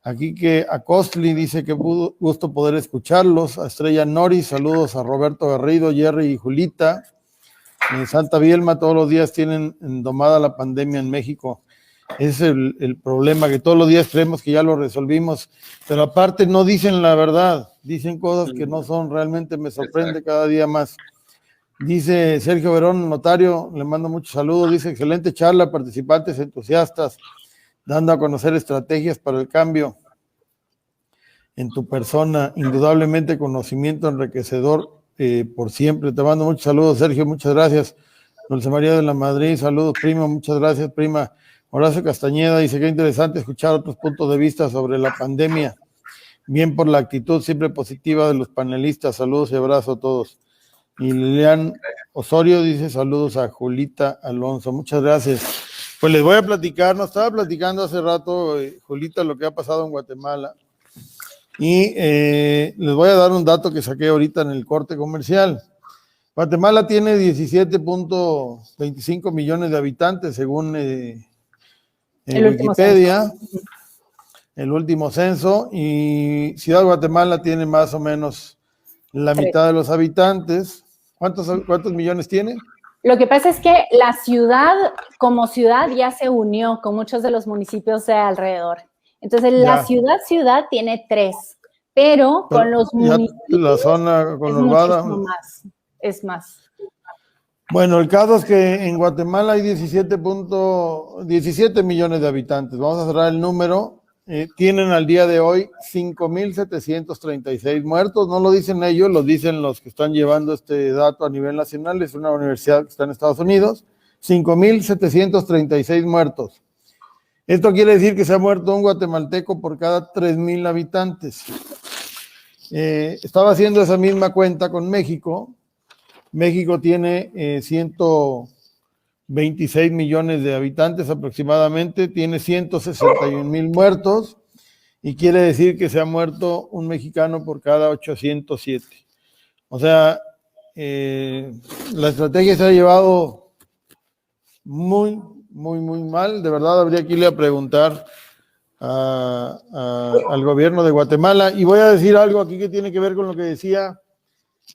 a Quique Acostli, dice que gusto poder escucharlos, a Estrella Nori, saludos a Roberto Garrido, Jerry y Julita. Santa Bielma, todos los días tienen domada la pandemia en México. Es el problema, que todos los días creemos que ya lo resolvimos, pero aparte no dicen la verdad, dicen cosas que no son, realmente me sorprende cada día más. Dice Sergio Verón, notario, le mando muchos saludos, dice excelente charla, participantes entusiastas, dando a conocer estrategias para el cambio en tu persona, indudablemente conocimiento enriquecedor por siempre. Te mando muchos saludos, Sergio, muchas gracias. Dulce María de la Madrid, saludos, prima, muchas gracias, prima. Horacio Castañeda dice que interesante escuchar otros puntos de vista sobre la pandemia. Bien por la actitud siempre positiva de los panelistas. Saludos y abrazo a todos. Y Lilian Osorio dice saludos a Julita Alonso. Muchas gracias. Pues les voy a platicar, nos estaba platicando hace rato, Julita, lo que ha pasado en Guatemala. Y les voy a dar un dato que saqué ahorita en el corte comercial. Guatemala tiene 17.25 millones de habitantes según Wikipedia, el último censo, y Ciudad de Guatemala tiene más o menos la mitad de los habitantes. ¿Cuántos millones tiene? Lo que pasa es que la ciudad, como ciudad, ya se unió con muchos de los municipios de alrededor. Entonces, la ciudad tiene 3, pero con los municipios la zona conurbada es más. Bueno, el caso es que en Guatemala hay 17 millones de habitantes. Vamos a cerrar el número tienen al día de hoy 5,736 muertos. No lo dicen ellos, lo dicen los que están llevando este dato a nivel nacional. Es una universidad que está en Estados Unidos. 5,736 muertos. Esto quiere decir que se ha muerto un guatemalteco por cada 3,000 habitantes. Estaba haciendo esa misma cuenta con México. México tiene 126 millones de habitantes aproximadamente, tiene 161,000 muertos, y quiere decir que se ha muerto un mexicano por cada 807. O sea, la estrategia se ha llevado muy mal. De verdad, habría que irle a preguntar al gobierno de Guatemala. Y voy a decir algo aquí que tiene que ver con lo que decía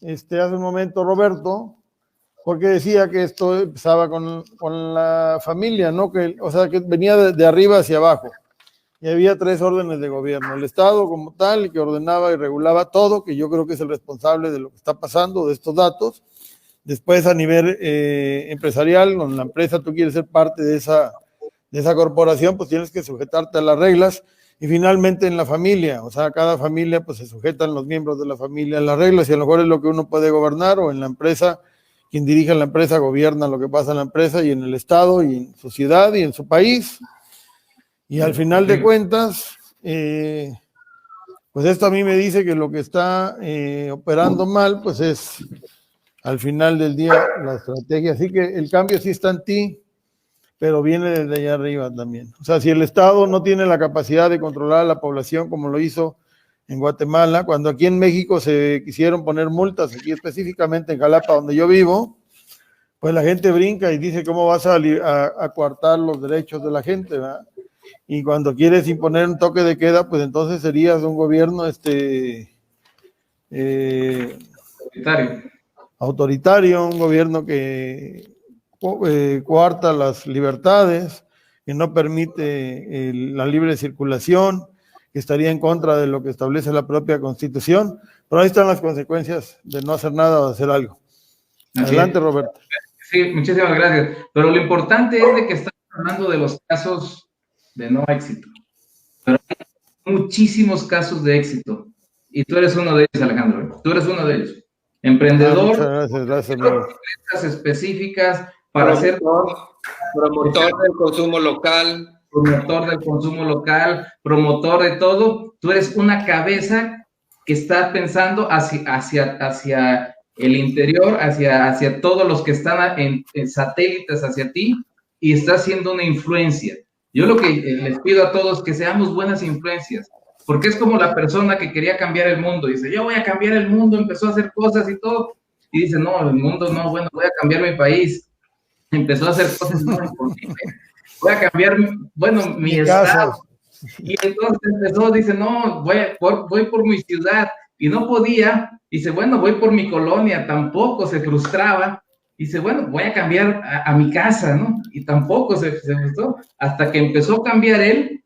hace un momento Roberto, porque decía que esto empezaba con la familia, ¿no? O sea, que venía de arriba hacia abajo. Y había 3 órdenes de gobierno. El Estado como tal, que ordenaba y regulaba todo, que yo creo que es el responsable de lo que está pasando, de estos datos. Después, a nivel empresarial, con la empresa tú quieres ser parte de esa corporación, pues tienes que sujetarte a las reglas. Y finalmente en la familia, o sea, cada familia, pues se sujetan los miembros de la familia a las reglas, y a lo mejor es lo que uno puede gobernar, o en la empresa, quien dirige la empresa gobierna lo que pasa en la empresa, y en el Estado, y en su ciudad, y en su país. Y al final de cuentas, pues esto a mí me dice que lo que está operando mal, pues es al final del día la estrategia. Así que el cambio sí está en ti, pero viene desde allá arriba también. O sea, si el Estado no tiene la capacidad de controlar a la población como lo hizo en Guatemala, cuando aquí en México se quisieron poner multas, aquí específicamente en Jalapa, donde yo vivo, pues la gente brinca y dice, ¿cómo vas a coartar los derechos de la gente, ¿verdad? Y cuando quieres imponer un toque de queda, pues entonces serías un gobierno autoritario, un gobierno que coarta las libertades, que no permite la libre circulación, que estaría en contra de lo que establece la propia Constitución. Pero ahí están las consecuencias de no hacer nada o de hacer algo. Adelante, Roberto. Sí, muchísimas gracias. Pero lo importante es de que estamos hablando de los casos de no éxito. Pero hay muchísimos casos de éxito. Y tú eres uno de ellos, Alejandro. Tú eres uno de ellos. Emprendedor. Muchas gracias, amigo. Específicas para ser promotor del consumo local. Promotor del consumo local, promotor de todo. Tú eres una cabeza que está pensando hacia el interior, hacia todos los que están en satélites hacia ti, y está haciendo una influencia. Yo lo que les pido a todos que seamos buenas influencias, porque es como la persona que quería cambiar el mundo, dice, yo voy a cambiar el mundo, empezó a hacer cosas y todo, y dice, no, el mundo no, bueno, voy a cambiar mi país, empezó a hacer cosas, no, voy a cambiar, bueno, mi estado, y entonces empezó, dice, no, voy por mi ciudad, y no podía, dice, bueno, voy por mi colonia, tampoco, se frustraba, dice, bueno, voy a cambiar a mi casa, ¿no? Y tampoco se gustó, hasta que empezó a cambiar él,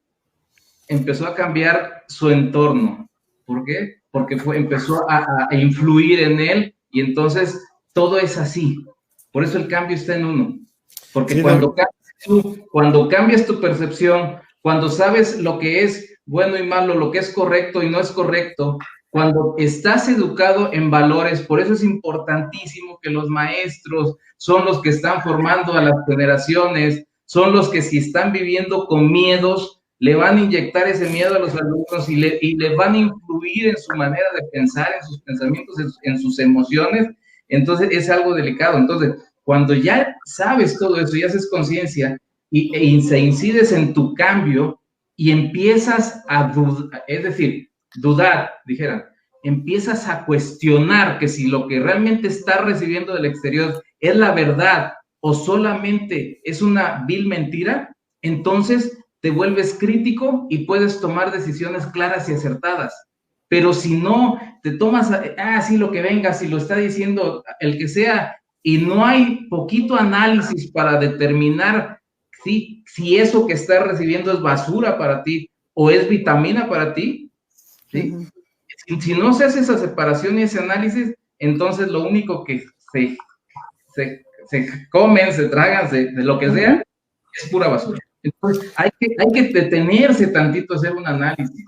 empezó a cambiar su entorno. ¿Por qué? Porque empezó a influir en él, y entonces todo es así. Por eso el cambio está en uno. Porque sí, cuando cambias tu percepción, cuando sabes lo que es bueno y malo, lo que es correcto y no es correcto, cuando estás educado en valores, por eso es importantísimo que los maestros son los que están formando a las generaciones, son los que si están viviendo con miedos, le van a inyectar ese miedo a los alumnos y le van a influir en su manera de pensar, en sus pensamientos, en sus emociones. Entonces es algo delicado. Entonces, cuando ya sabes todo eso y haces conciencia y se incides en tu cambio y empiezas a dudar, es decir, dudar, dijeran, empiezas a cuestionar que si lo que realmente estás recibiendo del exterior es la verdad o solamente es una vil mentira, entonces te vuelves crítico y puedes tomar decisiones claras y acertadas. Pero si no, te tomas, sí, lo que venga, si lo está diciendo el que sea, y no hay poquito análisis para determinar si eso que estás recibiendo es basura para ti o es vitamina para ti, ¿sí? Si no se hace esa separación y ese análisis, entonces lo único que se comen, se tragan, de lo que sea, es pura basura. Entonces, hay que detenerse tantito a hacer un análisis.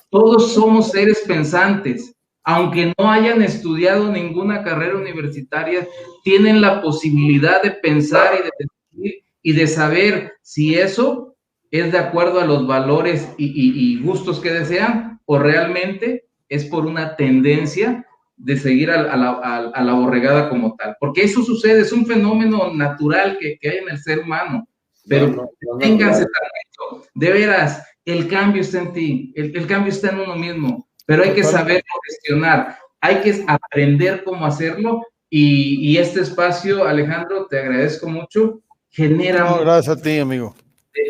Todos somos seres pensantes. Aunque no hayan estudiado ninguna carrera universitaria, tienen la posibilidad de pensar y de decidir y de saber si eso es de acuerdo a los valores y gustos que desean, o realmente es por una tendencia de seguir a la borregada como tal. Porque eso sucede, es un fenómeno natural que hay en el ser humano. Pero ténganse tanto, de veras, el cambio está en ti, el cambio está en uno mismo, pero hay que saberlo gestionar, hay que aprender cómo hacerlo, y este espacio, Alejandro, te agradezco mucho, genera gracias a ti, amigo.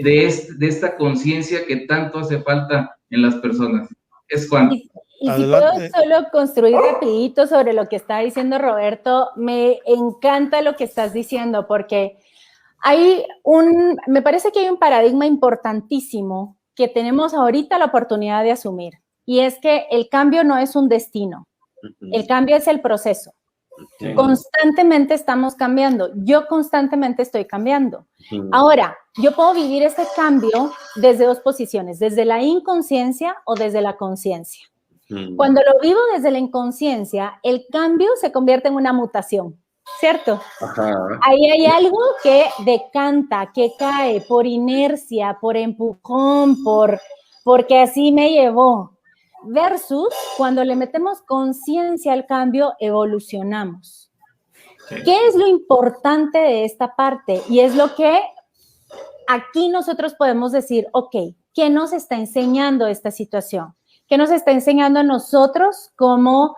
De esta conciencia que tanto hace falta en las personas. Es cuanto. Y si puedo solo construir rapidito sobre lo que está diciendo Roberto, me encanta lo que estás diciendo, porque me parece que hay un paradigma importantísimo que tenemos ahorita la oportunidad de asumir, y es que el cambio no es un destino, el cambio es el proceso. Constantemente estamos cambiando, yo constantemente estoy cambiando. Ahora, yo puedo vivir este cambio desde dos posiciones, desde la inconsciencia o desde la conciencia. Cuando lo vivo desde la inconsciencia, el cambio se convierte en una mutación, ¿cierto? Ahí hay algo que decanta, que cae por inercia, por empujón, porque así me llevó. Versus cuando le metemos conciencia al cambio, evolucionamos. ¿Qué es lo importante de esta parte? Y es lo que aquí nosotros podemos decir, ok, ¿qué nos está enseñando esta situación? ¿Qué nos está enseñando a nosotros como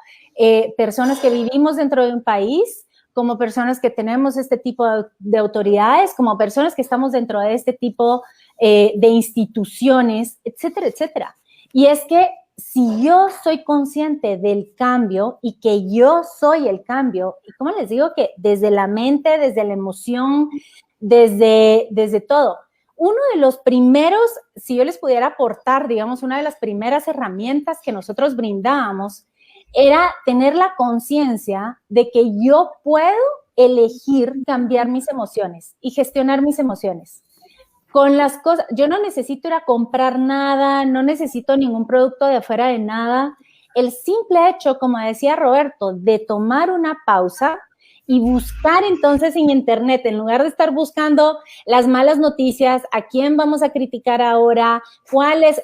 personas que vivimos dentro de un país, como personas que tenemos este tipo de autoridades, como personas que estamos dentro de este tipo de instituciones, etcétera, etcétera? Y es que si yo soy consciente del cambio y que yo soy el cambio, y como les digo que desde la mente, desde la emoción, desde todo, uno de los primeros, si yo les pudiera aportar, digamos, una de las primeras herramientas que nosotros brindábamos era tener la conciencia de que yo puedo elegir cambiar mis emociones y gestionar mis emociones. Con las cosas, yo no necesito ir a comprar nada, no necesito ningún producto de afuera de nada. El simple hecho, como decía Roberto, de tomar una pausa y buscar entonces en internet, en lugar de estar buscando las malas noticias, a quién vamos a criticar ahora,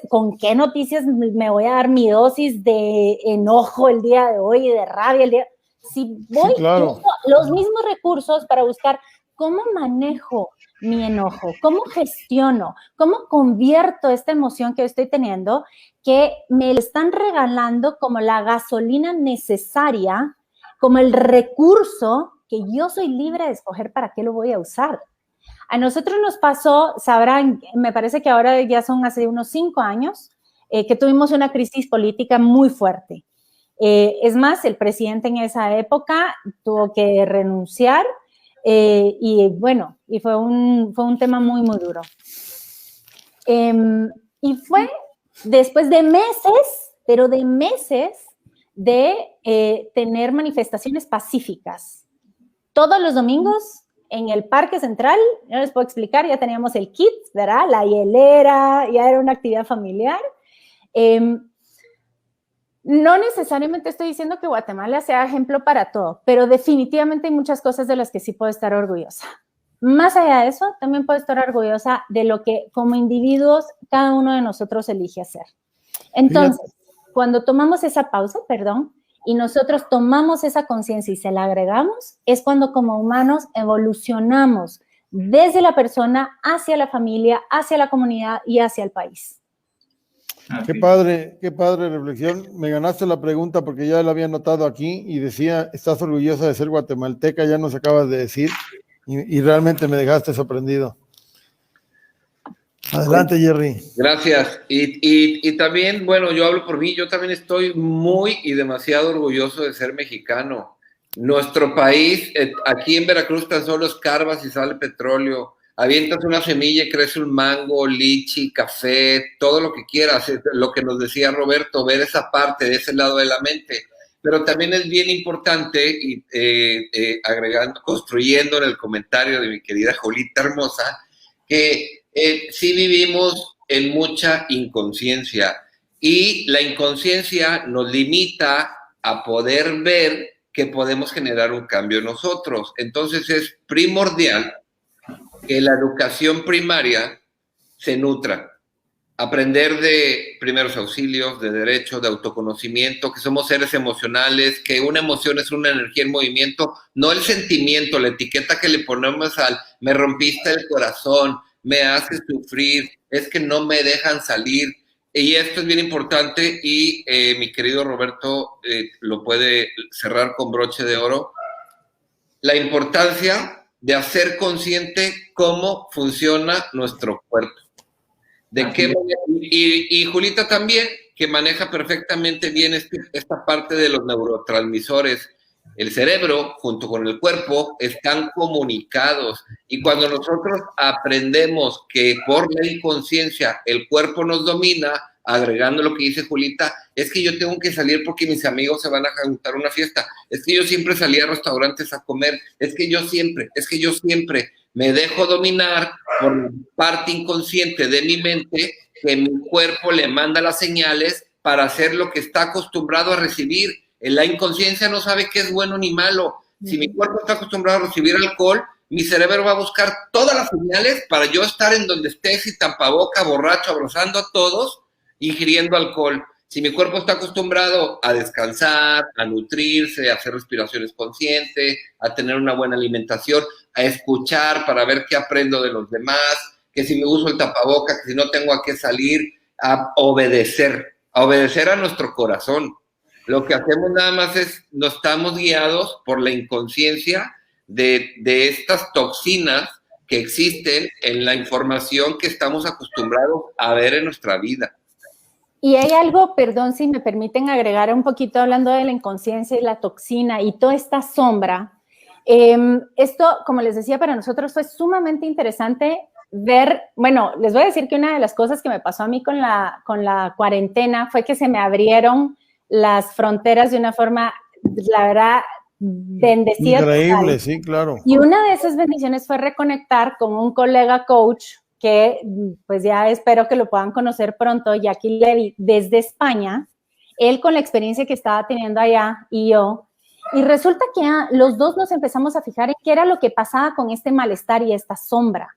con qué noticias me voy a dar mi dosis de enojo el día de hoy y de rabia si voy, uso los mismos recursos para buscar cómo manejo mi enojo, cómo gestiono, cómo convierto esta emoción que estoy teniendo, que me lo están regalando como la gasolina necesaria, como el recurso que yo soy libre de escoger para qué lo voy a usar. A nosotros nos pasó, sabrán, me parece que ahora ya son hace unos 5 años, que tuvimos una crisis política muy fuerte. Es más, el presidente en esa época tuvo que renunciar, y bueno, y fue un tema muy, muy duro. Y fue después de meses, pero de meses, de tener manifestaciones pacíficas. Todos los domingos en el Parque Central, no les puedo explicar, ya teníamos el kit, ¿verdad? La hielera, ya era una actividad familiar. No necesariamente estoy diciendo que Guatemala sea ejemplo para todo, pero definitivamente hay muchas cosas de las que sí puedo estar orgullosa. Más allá de eso, también puedo estar orgullosa de lo que como individuos cada uno de nosotros elige hacer. Entonces, cuando tomamos esa pausa, y nosotros tomamos esa conciencia y se la agregamos, es cuando como humanos evolucionamos desde la persona hacia la familia, hacia la comunidad y hacia el país. Qué padre reflexión. Me ganaste la pregunta porque ya la había notado aquí y decía, ¿estás orgullosa de ser guatemalteca? Ya nos acabas de decir y realmente me dejaste sorprendido. Adelante, Jerry. Gracias. Y también, bueno, yo hablo por mí, yo también estoy muy y demasiado orgulloso de ser mexicano. Nuestro país, aquí en Veracruz tan solo escarbas y sale petróleo. Avientas una semilla y crece un mango, lichi, café, todo lo que quieras. Lo que nos decía Roberto, ver esa parte, de ese lado de la mente. Pero también es bien importante, y agregando, construyendo en el comentario de mi querida Jolita hermosa, que sí vivimos en mucha inconsciencia y la inconsciencia nos limita a poder ver que podemos generar un cambio nosotros. Entonces es primordial que la educación primaria se nutra. Aprender de primeros auxilios, de derecho, de autoconocimiento, que somos seres emocionales, que una emoción es una energía en movimiento, no el sentimiento, la etiqueta que le ponemos al me rompiste el corazón, me haces sufrir, es que no me dejan salir. Y esto es bien importante y mi querido Roberto lo puede cerrar con broche de oro. La importancia de hacer consciente cómo funciona nuestro cuerpo. ¿De qué manera? Y Julita también, que maneja perfectamente bien esta parte de los neurotransmisores. El cerebro, junto con el cuerpo, están comunicados. Y cuando nosotros aprendemos que por la inconsciencia el cuerpo nos domina, agregando lo que dice Julita, es que yo tengo que salir porque mis amigos se van a juntar a una fiesta. Es que yo siempre salía a restaurantes a comer. Es que yo siempre me dejo dominar por parte inconsciente de mi mente, que mi cuerpo le manda las señales para hacer lo que está acostumbrado a recibir. La inconsciencia no sabe qué es bueno ni malo. Si mi cuerpo está acostumbrado a recibir alcohol, mi cerebro va a buscar todas las señales para yo estar en donde esté, sin tapaboca, borracho, abrazando a todos, ingiriendo alcohol. Si mi cuerpo está acostumbrado a descansar, a nutrirse, a hacer respiraciones conscientes, a tener una buena alimentación, a escuchar para ver qué aprendo de los demás, que si me uso el tapaboca, que si no tengo a qué salir, a obedecer a nuestro corazón. Lo que hacemos nada más es, nos estamos guiados por la inconsciencia de estas toxinas que existen en la información que estamos acostumbrados a ver en nuestra vida. Y hay algo, perdón, si me permiten agregar un poquito hablando de la inconsciencia y la toxina y toda esta sombra. Esto, como les decía, para nosotros fue sumamente interesante ver, bueno, les voy a decir que una de las cosas que me pasó a mí con la cuarentena fue que se me abrieron las fronteras de una forma, la verdad, bendecida. Increíble, total. Sí, claro. Y una de esas bendiciones fue reconectar con un colega coach que pues ya espero que lo puedan conocer pronto, Jackie Levy, desde España, él con la experiencia que estaba teniendo allá y yo, y resulta que los dos nos empezamos a fijar en qué era lo que pasaba con este malestar y esta sombra.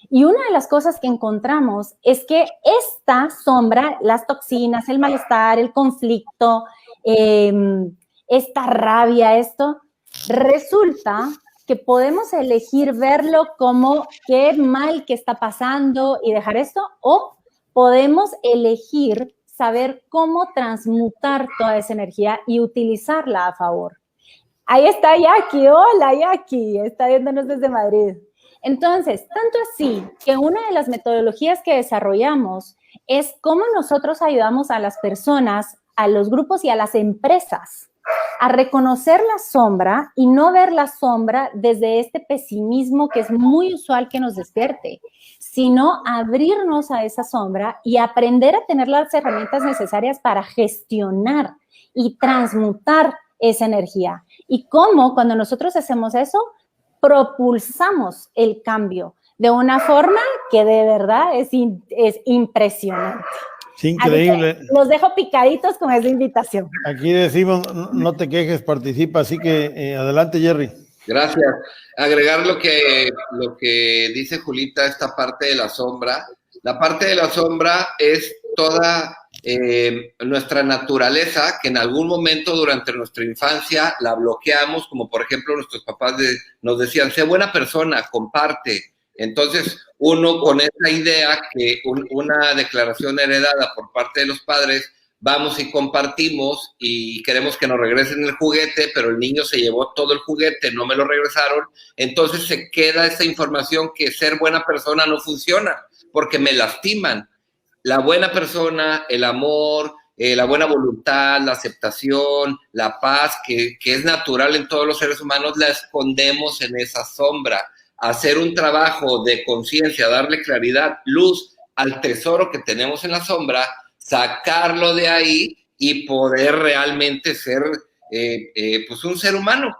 Y una de las cosas que encontramos es que esta sombra, las toxinas, el malestar, el conflicto, esta rabia, esto, resulta que podemos elegir verlo como qué mal que está pasando y dejar esto, o podemos elegir saber cómo transmutar toda esa energía y utilizarla a favor. Ahí está Jackie, hola Jackie, está viéndonos desde Madrid. Entonces, tanto así que una de las metodologías que desarrollamos es cómo nosotros ayudamos a las personas, a los grupos y a las empresas a reconocer la sombra y no ver la sombra desde este pesimismo que es muy usual que nos despierte, sino abrirnos a esa sombra y aprender a tener las herramientas necesarias para gestionar y transmutar esa energía. Y cómo cuando nosotros hacemos eso, propulsamos el cambio de una forma que de verdad es impresionante. Es increíble. Los dejo picaditos con esa invitación. Aquí decimos, no te quejes, participa, así que adelante, Jerry. Gracias. Agregar lo que dice Julita, esta parte de la sombra. La parte de la sombra es toda nuestra naturaleza, que en algún momento durante nuestra infancia la bloqueamos, como por ejemplo nuestros papás nos decían, sé buena persona, comparte. Entonces, uno con esa idea que una declaración heredada por parte de los padres, vamos y compartimos y queremos que nos regresen el juguete, pero el niño se llevó todo el juguete, no me lo regresaron, entonces se queda esa información que ser buena persona no funciona, porque me lastiman. La buena persona, el amor, la buena voluntad, la aceptación, la paz, que es natural en todos los seres humanos, la escondemos en esa sombra. Hacer un trabajo de conciencia, darle claridad, luz al tesoro que tenemos en la sombra, sacarlo de ahí y poder realmente ser pues un ser humano.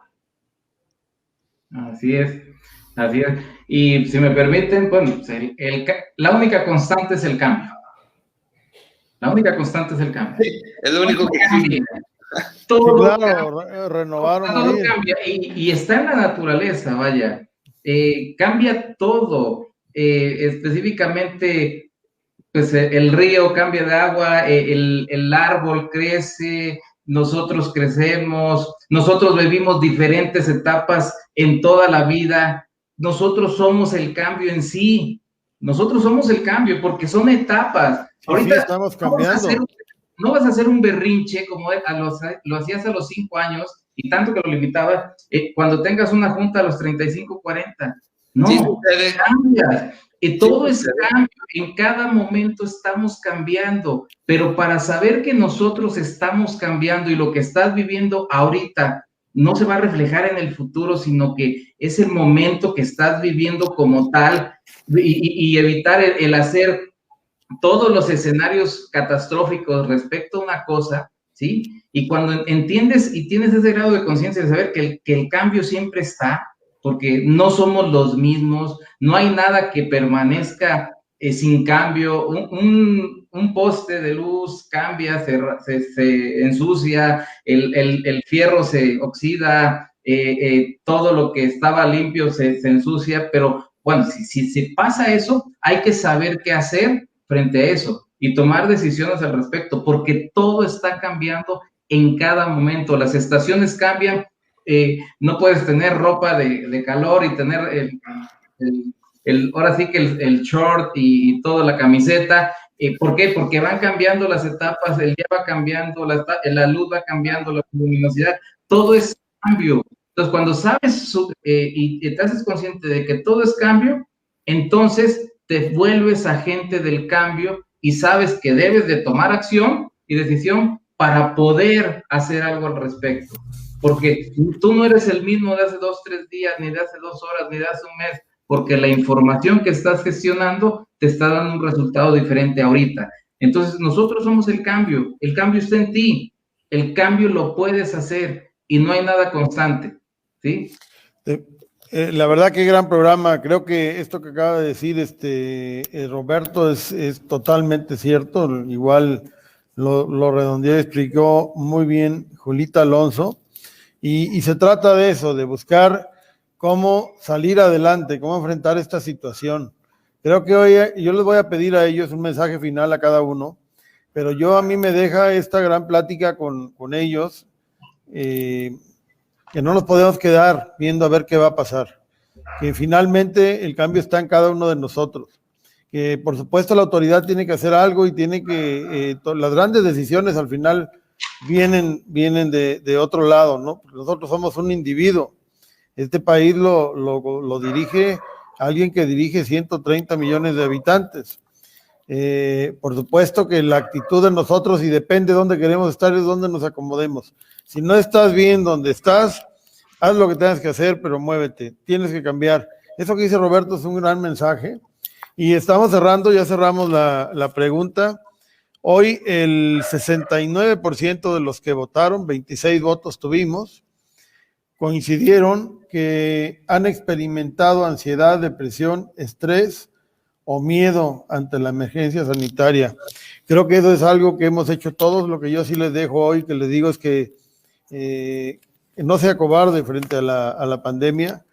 Así es. Así es. Y si me permiten, bueno, la única constante es el cambio. La única constante es el cambio. Es lo único que cambia. Todo sí, claro, renovar o todo cambia y está en la naturaleza, vaya. Cambia todo. Específicamente, pues el río cambia de agua, el árbol crece, nosotros crecemos, nosotros vivimos diferentes etapas en toda la vida. Nosotros somos el cambio en sí. Nosotros somos el cambio porque son etapas. Sí, ahorita sí, estamos cambiando. No vas a hacer un berrinche como lo hacías a los 5 años y tanto que lo limitaba cuando tengas una junta a los 35, 40. No, sí, cambias. Y todo es cambio. En cada momento estamos cambiando. Pero para saber que nosotros estamos cambiando y lo que estás viviendo ahorita no se va a reflejar en el futuro, sino que es el momento que estás viviendo como tal y evitar el hacer todos los escenarios catastróficos respecto a una cosa, ¿sí? Y cuando entiendes y tienes ese grado de conciencia de saber que el cambio siempre está, porque no somos los mismos, no hay nada que permanezca sin cambio, un poste de luz cambia, se ensucia, el fierro se oxida, todo lo que estaba limpio se ensucia, pero bueno, si pasa eso, hay que saber qué hacer frente a eso y tomar decisiones al respecto, porque todo está cambiando en cada momento. Las estaciones cambian, no puedes tener ropa de calor y tener ahora sí que el short y toda la camiseta. ¿Por qué? Porque van cambiando las etapas, el día va cambiando, la luz va cambiando, la luminosidad, todo es cambio. Entonces, cuando sabes y te haces consciente de que todo es cambio, entonces te vuelves agente del cambio y sabes que debes de tomar acción y decisión para poder hacer algo al respecto. Porque tú no eres el mismo de hace 2, 3 días, ni de hace 2 horas, ni de hace un mes, porque la información que estás gestionando te está dando un resultado diferente ahorita. Entonces, nosotros somos el cambio está en ti, el cambio lo puedes hacer y no hay nada constante, ¿sí? La verdad que gran programa, creo que esto que acaba de decir Roberto es totalmente cierto, igual lo redondeó y explicó muy bien Julita Alonso, y se trata de eso, de buscar cómo salir adelante, cómo enfrentar esta situación. Creo que hoy yo les voy a pedir a ellos un mensaje final a cada uno, pero a mí me deja esta gran plática con ellos, que no nos podemos quedar viendo a ver qué va a pasar, que finalmente el cambio está en cada uno de nosotros, que por supuesto la autoridad tiene que hacer algo y tiene que, las grandes decisiones al final vienen de otro lado, ¿no? Porque nosotros somos un individuo, este país lo dirige alguien que dirige 130 millones de habitantes. Por supuesto que la actitud de nosotros, y depende de dónde queremos estar, es donde nos acomodemos. Si no estás bien donde estás, haz lo que tengas que hacer, pero muévete, tienes que cambiar. Eso que dice Roberto es un gran mensaje. Y estamos cerrando, ya cerramos la pregunta. Hoy el 69% de los que votaron, 26 votos tuvimos, coincidieron que han experimentado ansiedad, depresión, estrés o miedo ante la emergencia sanitaria. Creo que eso es algo que hemos hecho todos. Lo que yo sí les dejo hoy, que les digo, es que no sea cobarde frente a la pandemia,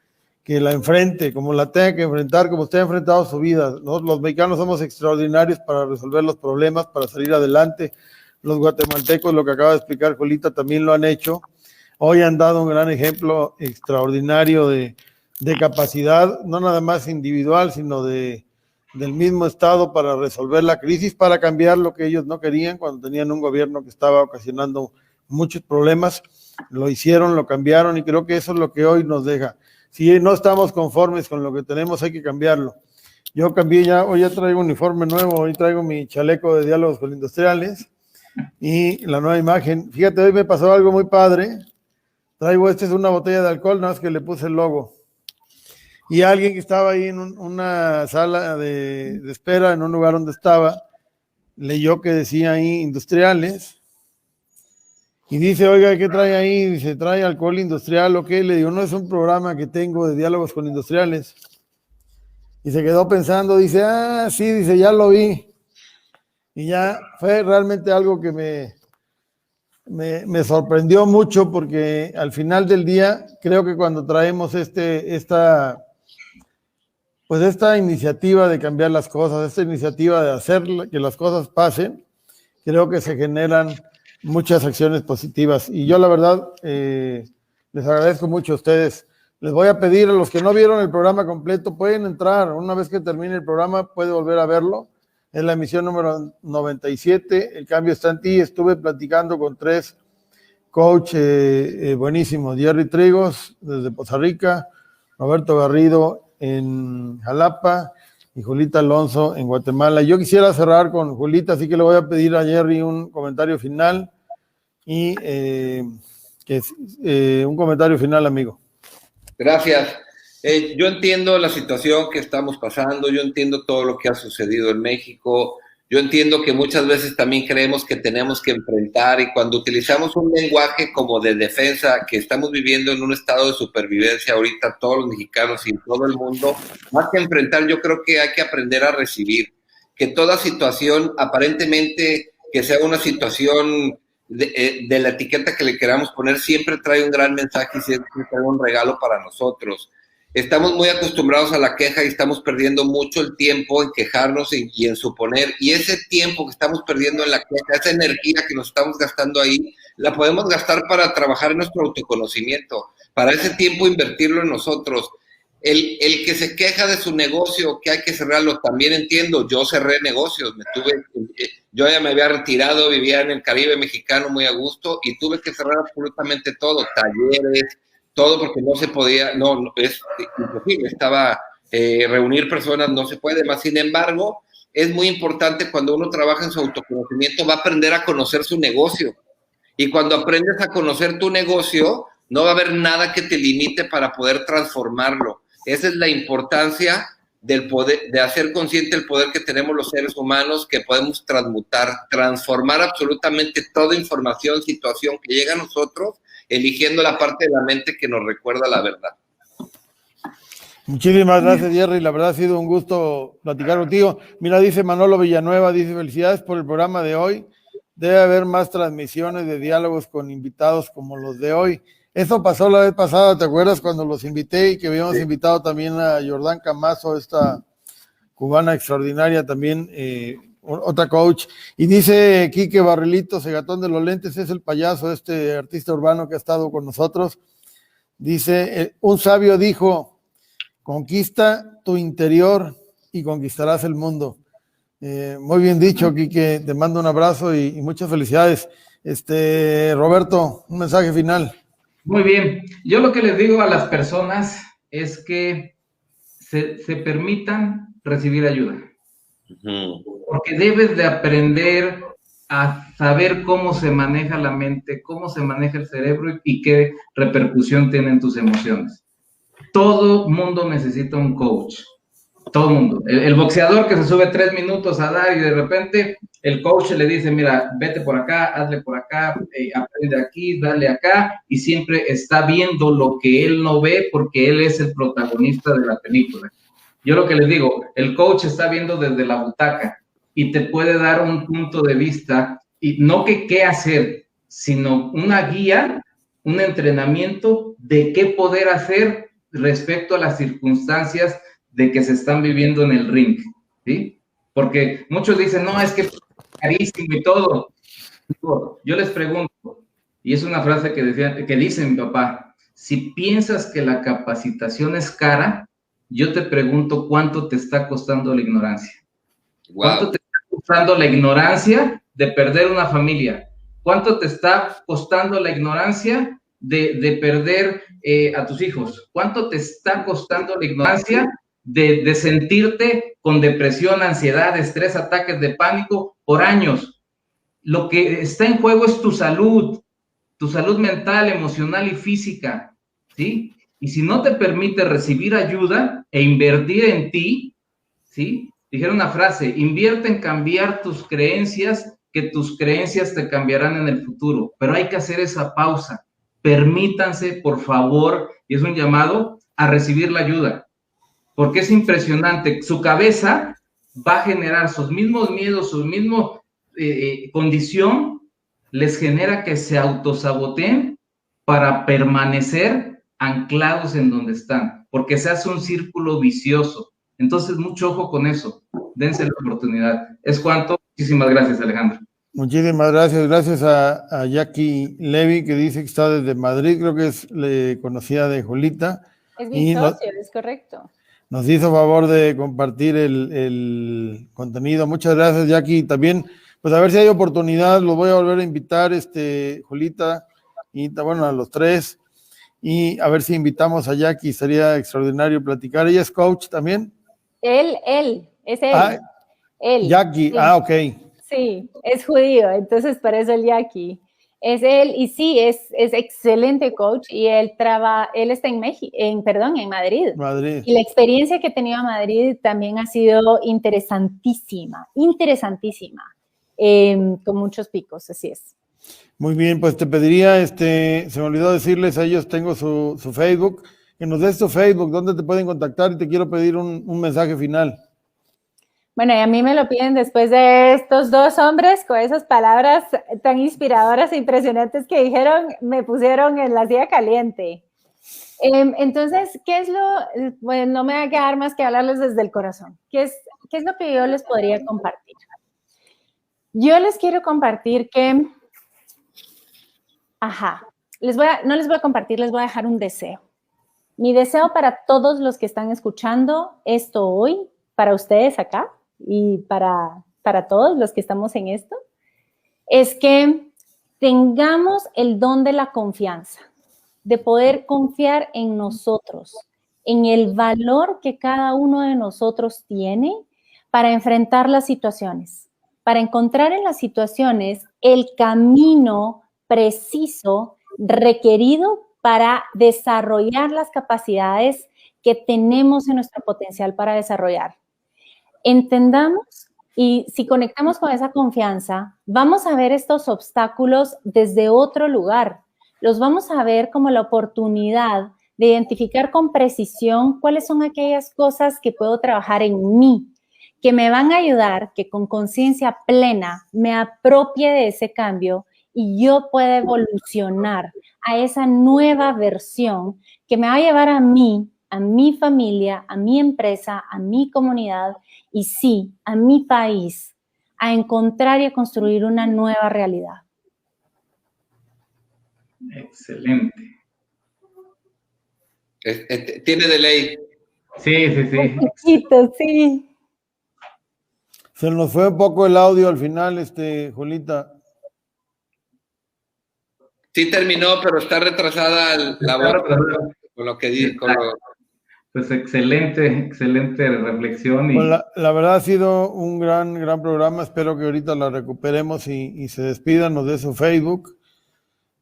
que la enfrente, como la tenga que enfrentar, como usted ha enfrentado su vida. Nosotros los mexicanos somos extraordinarios para resolver los problemas, para salir adelante. Los guatemaltecos, lo que acaba de explicar Julita, también lo han hecho. Hoy han dado un gran ejemplo extraordinario de capacidad, no nada más individual, sino del mismo Estado para resolver la crisis, para cambiar lo que ellos no querían cuando tenían un gobierno que estaba ocasionando muchos problemas. Lo hicieron, lo cambiaron, y creo que eso es lo que hoy nos deja. Si no estamos conformes con lo que tenemos, hay que cambiarlo. Yo cambié hoy ya traigo un uniforme nuevo, hoy traigo mi chaleco de diálogos con industriales y la nueva imagen. Fíjate, hoy me pasó algo muy padre. Traigo, es una botella de alcohol, nada más que le puse el logo. Y alguien que estaba ahí en una sala de espera, en un lugar donde estaba, leyó que decía ahí industriales, Y dice, oiga, ¿qué trae ahí? Dice, ¿trae alcohol industrial o qué? Le digo, no, es un programa que tengo de diálogos con industriales. Y se quedó pensando, dice, ah, sí, dice, ya lo vi. Y ya fue realmente algo que me sorprendió mucho, porque al final del día creo que cuando traemos esta iniciativa de cambiar las cosas, esta iniciativa de hacer que las cosas pasen, creo que se generan muchas acciones positivas. Y yo la verdad les agradezco mucho a ustedes. Les voy a pedir a los que no vieron el programa completo, pueden entrar, una vez que termine el programa puede volver a verlo. Es la emisión número 97, El Cambio Está en Ti. Estuve platicando con 3 coaches buenísimos: Jerry Trigos desde Poza Rica, Roberto Garrido en Jalapa y Julita Alonso en Guatemala. Yo quisiera cerrar con Julita, así que le voy a pedir a Jerry un comentario final y un comentario final, amigo. Gracias. Yo entiendo la situación que estamos pasando, yo entiendo todo lo que ha sucedido en México, yo entiendo que muchas veces también creemos que tenemos que enfrentar, y cuando utilizamos un lenguaje como de defensa, que estamos viviendo en un estado de supervivencia ahorita todos los mexicanos y en todo el mundo, más que enfrentar, yo creo que hay que aprender a recibir, que toda situación, aparentemente que sea una situación de la etiqueta que le queramos poner, siempre trae un gran mensaje y siempre trae un regalo para nosotros. Estamos muy acostumbrados a la queja y estamos perdiendo mucho el tiempo en quejarnos y en suponer. Y ese tiempo que estamos perdiendo en la queja, esa energía que nos estamos gastando ahí, la podemos gastar para trabajar en nuestro autoconocimiento. Para ese tiempo invertirlo en nosotros. El que se queja de su negocio, que hay que cerrarlo, también entiendo. Yo cerré negocios. Yo ya me había retirado, vivía en el Caribe mexicano muy a gusto y tuve que cerrar absolutamente todo. Talleres, todo, porque no se podía, no es imposible, reunir personas no se puede más. Sin embargo, es muy importante cuando uno trabaja en su autoconocimiento, va a aprender a conocer su negocio. Y cuando aprendes a conocer tu negocio, no va a haber nada que te limite para poder transformarlo. Esa es la importancia del poder, de hacer consciente el poder que tenemos los seres humanos, que podemos transformar absolutamente toda información, situación que llega a nosotros, eligiendo la parte de la mente que nos recuerda la verdad. Muchísimas gracias, Jerry. La verdad ha sido un gusto platicar contigo. Mira, dice Manolo Villanueva, dice, felicidades por el programa de hoy. Debe haber más transmisiones de diálogos con invitados como los de hoy. Eso pasó la vez pasada, ¿te acuerdas? Cuando los invité y que habíamos invitado también a Jordán Camazo, esta cubana extraordinaria también, otra coach. Y dice Quique Barrilito, Segatón de los Lentes, es el payaso, este artista urbano que ha estado con nosotros. Dice, un sabio dijo, conquista tu interior y conquistarás el mundo. Muy bien dicho, Quique, te mando un abrazo y muchas felicidades. Roberto, un mensaje final. Muy bien, yo lo que les digo a las personas es que se permitan recibir ayuda. Porque debes de aprender a saber cómo se maneja la mente, cómo se maneja el cerebro y qué repercusión tienen tus emociones. Todo mundo necesita un coach. Todo mundo. El boxeador que se sube 3 minutos a dar y de repente el coach le dice, mira, vete por acá, hazle por acá, aprende aquí, dale acá, y siempre está viendo lo que él no ve porque él es el protagonista de la película. Yo lo que les digo, el coach está viendo desde la butaca y te puede dar un punto de vista, y no que qué hacer, sino una guía, un entrenamiento de qué poder hacer respecto a las circunstancias de que se están viviendo en el ring, ¿sí? Porque muchos dicen, no, es que es carísimo y todo. Yo les pregunto, y es una frase que dice mi papá, si piensas que la capacitación es cara, yo te pregunto, ¿cuánto te está costando la ignorancia? Wow. ¿Cuánto te está costando la ignorancia de perder una familia? ¿Cuánto te está costando la ignorancia de perder a tus hijos? ¿Cuánto te está costando la ignorancia de sentirte con depresión, ansiedad, estrés, ataques de pánico por años? Lo que está en juego es tu salud mental, emocional y física, ¿sí? Y si no te permite recibir ayuda e invertir en ti, ¿sí? Dijeron una frase, invierte en cambiar tus creencias que tus creencias te cambiarán en el futuro, pero hay que hacer esa pausa. Permítanse, por favor, y es un llamado a recibir la ayuda, porque es impresionante. Su cabeza va a generar sus mismos miedos, su misma condición, les genera que se autosaboteen para permanecer anclados en donde están, porque se hace un círculo vicioso. Entonces, mucho ojo con eso. Dense la oportunidad. Es cuanto. Muchísimas gracias, Alejandro. Muchísimas gracias. Gracias a Jackie Levy, que dice que está desde Madrid, creo que es conocida de Julita. Es mi socio, es correcto. Nos hizo favor de compartir el contenido. Muchas gracias, Jackie. También, pues a ver si hay oportunidad, lo voy a volver a invitar, Julita, y bueno, a los tres, y a ver si invitamos a Jackie, sería extraordinario platicar. ¿Ella es coach también? Él, es él. Ah, él. Jackie, Sí. ok. Sí, es judío, entonces por eso el Jackie. Es él, y sí, es excelente coach, y él está en Madrid. Madrid. Y la experiencia que he tenido en Madrid también ha sido interesantísima, con muchos picos, así es. Muy bien, pues te pediría, se me olvidó decirles a ellos, tengo su Facebook, que nos des tu Facebook, ¿dónde te pueden contactar? Y te quiero pedir un mensaje final. Bueno, y a mí me lo piden después de estos dos hombres con esas palabras tan inspiradoras e impresionantes que dijeron, me pusieron en la silla caliente. Entonces, bueno, no me va a quedar más que hablarles desde el corazón. ¿Qué es lo que yo les podría compartir? Yo les quiero compartir que, no les voy a compartir, les voy a dejar un deseo. Mi deseo para todos los que están escuchando esto hoy, para ustedes acá, y para todos los que estamos en esto, es que tengamos el don de la confianza, de poder confiar en nosotros, en el valor que cada uno de nosotros tiene para enfrentar las situaciones, para encontrar en las situaciones el camino preciso requerido para desarrollar las capacidades que tenemos en nuestro potencial para desarrollar. Entendamos, y si conectamos con esa confianza, vamos a ver estos obstáculos desde otro lugar. Los vamos a ver como la oportunidad de identificar con precisión cuáles son aquellas cosas que puedo trabajar en mí, que me van a ayudar, que con conciencia plena me apropie de ese cambio y yo pueda evolucionar a esa nueva versión que me va a llevar a mí, a mi familia, a mi empresa, a mi comunidad y sí, a mi país, a encontrar y a construir una nueva realidad. Excelente. Tiene delay. Sí. Un poquito, sí. Se nos fue un poco el audio al final, Julita. Sí terminó, pero está retrasada la voz con lo que dice. Pues excelente reflexión. Y... Pues la verdad ha sido un gran programa. Espero que ahorita la recuperemos y se despidan, nos dé su Facebook.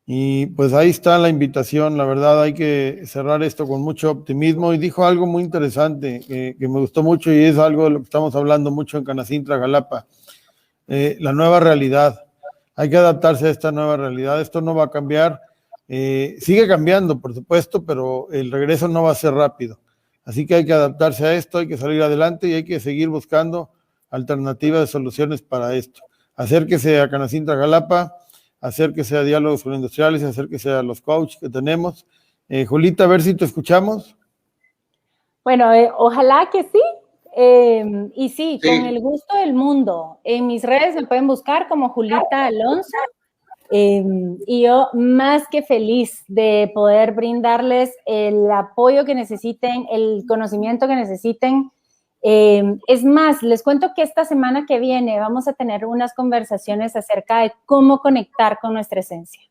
Y pues ahí está la invitación. La verdad hay que cerrar esto con mucho optimismo. Y dijo algo muy interesante que me gustó mucho y es algo de lo que estamos hablando mucho en Canacintra, Jalapa. La nueva realidad. Hay que adaptarse a esta nueva realidad. Esto no va a cambiar. Sigue cambiando, por supuesto, pero el regreso no va a ser rápido. Así que hay que adaptarse a esto, hay que salir adelante y hay que seguir buscando alternativas de soluciones para esto. Acérquese a Canacintra Jalapa, acérquese a Diálogos con Industriales, acérquese a los coaches que tenemos. Julita, a ver si te escuchamos. Bueno, ojalá que sí. Y sí, con el gusto del mundo. En mis redes me pueden buscar como Julita Alonso. Y yo más que feliz de poder brindarles el apoyo que necesiten, el conocimiento que necesiten. Es más, les cuento que esta semana que viene vamos a tener unas conversaciones acerca de cómo conectar con nuestra esencia,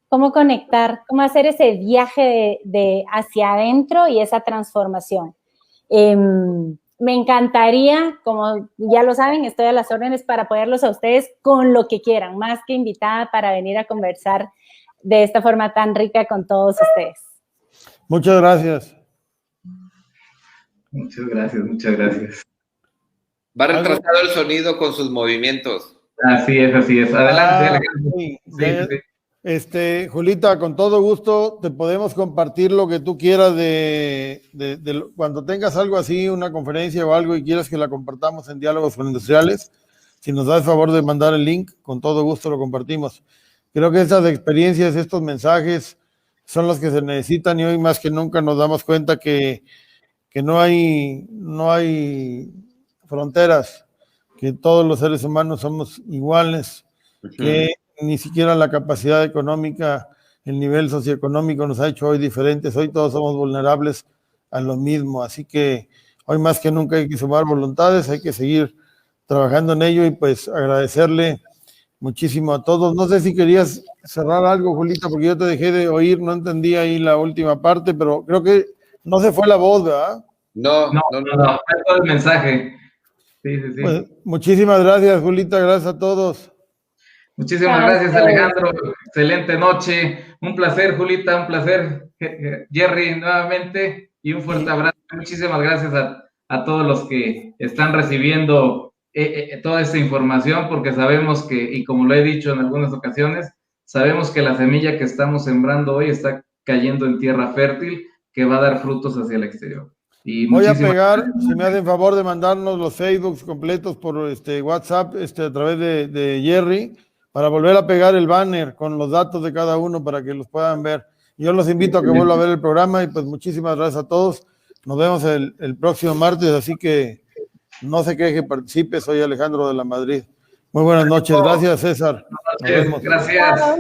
cómo conectar, cómo hacer ese viaje de hacia adentro y esa transformación. Me encantaría, como ya lo saben, estoy a las órdenes para apoyarlos a ustedes con lo que quieran, más que invitada para venir a conversar de esta forma tan rica con todos ustedes. Muchas gracias. Muchas gracias. Va retrasado el sonido con sus movimientos. Así es, así es. Adelante, Alejandro. Sí, Sí. Julita, con todo gusto te podemos compartir lo que tú quieras cuando tengas algo así, una conferencia o algo y quieras que la compartamos en Diálogos con Industriales. Si nos da el favor de mandar el link, con todo gusto lo compartimos. Creo que estas experiencias, estos mensajes son los que se necesitan y hoy más que nunca nos damos cuenta que no hay fronteras, que todos los seres humanos somos iguales, que ni siquiera la capacidad económica, el nivel socioeconómico nos ha hecho hoy diferentes, hoy todos somos vulnerables a lo mismo, así que hoy más que nunca hay que sumar voluntades, hay que seguir trabajando en ello y pues agradecerle muchísimo a todos. No sé si querías cerrar algo, Julita, porque yo te dejé de oír, no entendí ahí la última parte, pero creo que no se fue la voz, ¿verdad? No, fue todo el mensaje. Sí. Pues, muchísimas gracias, Julita, gracias a todos. Muchísimas gracias, Alejandro. Excelente noche. Un placer, Julita, un placer, Jerry, nuevamente, y un fuerte abrazo. Muchísimas gracias a todos los que están recibiendo toda esta información, porque sabemos que, y como lo he dicho en algunas ocasiones, sabemos que la semilla que estamos sembrando hoy está cayendo en tierra fértil que va a dar frutos hacia el exterior. Y voy a pegar, si me hacen favor de mandarnos los Facebooks completos por WhatsApp a través de Jerry, para volver a pegar el banner con los datos de cada uno para que los puedan ver. Yo los invito a que vuelvan a ver el programa y pues muchísimas gracias a todos. Nos vemos el próximo martes, así que no se queje, participe. Soy Alejandro de la Madrid. Muy buenas noches. Gracias, César. Nos vemos. Gracias.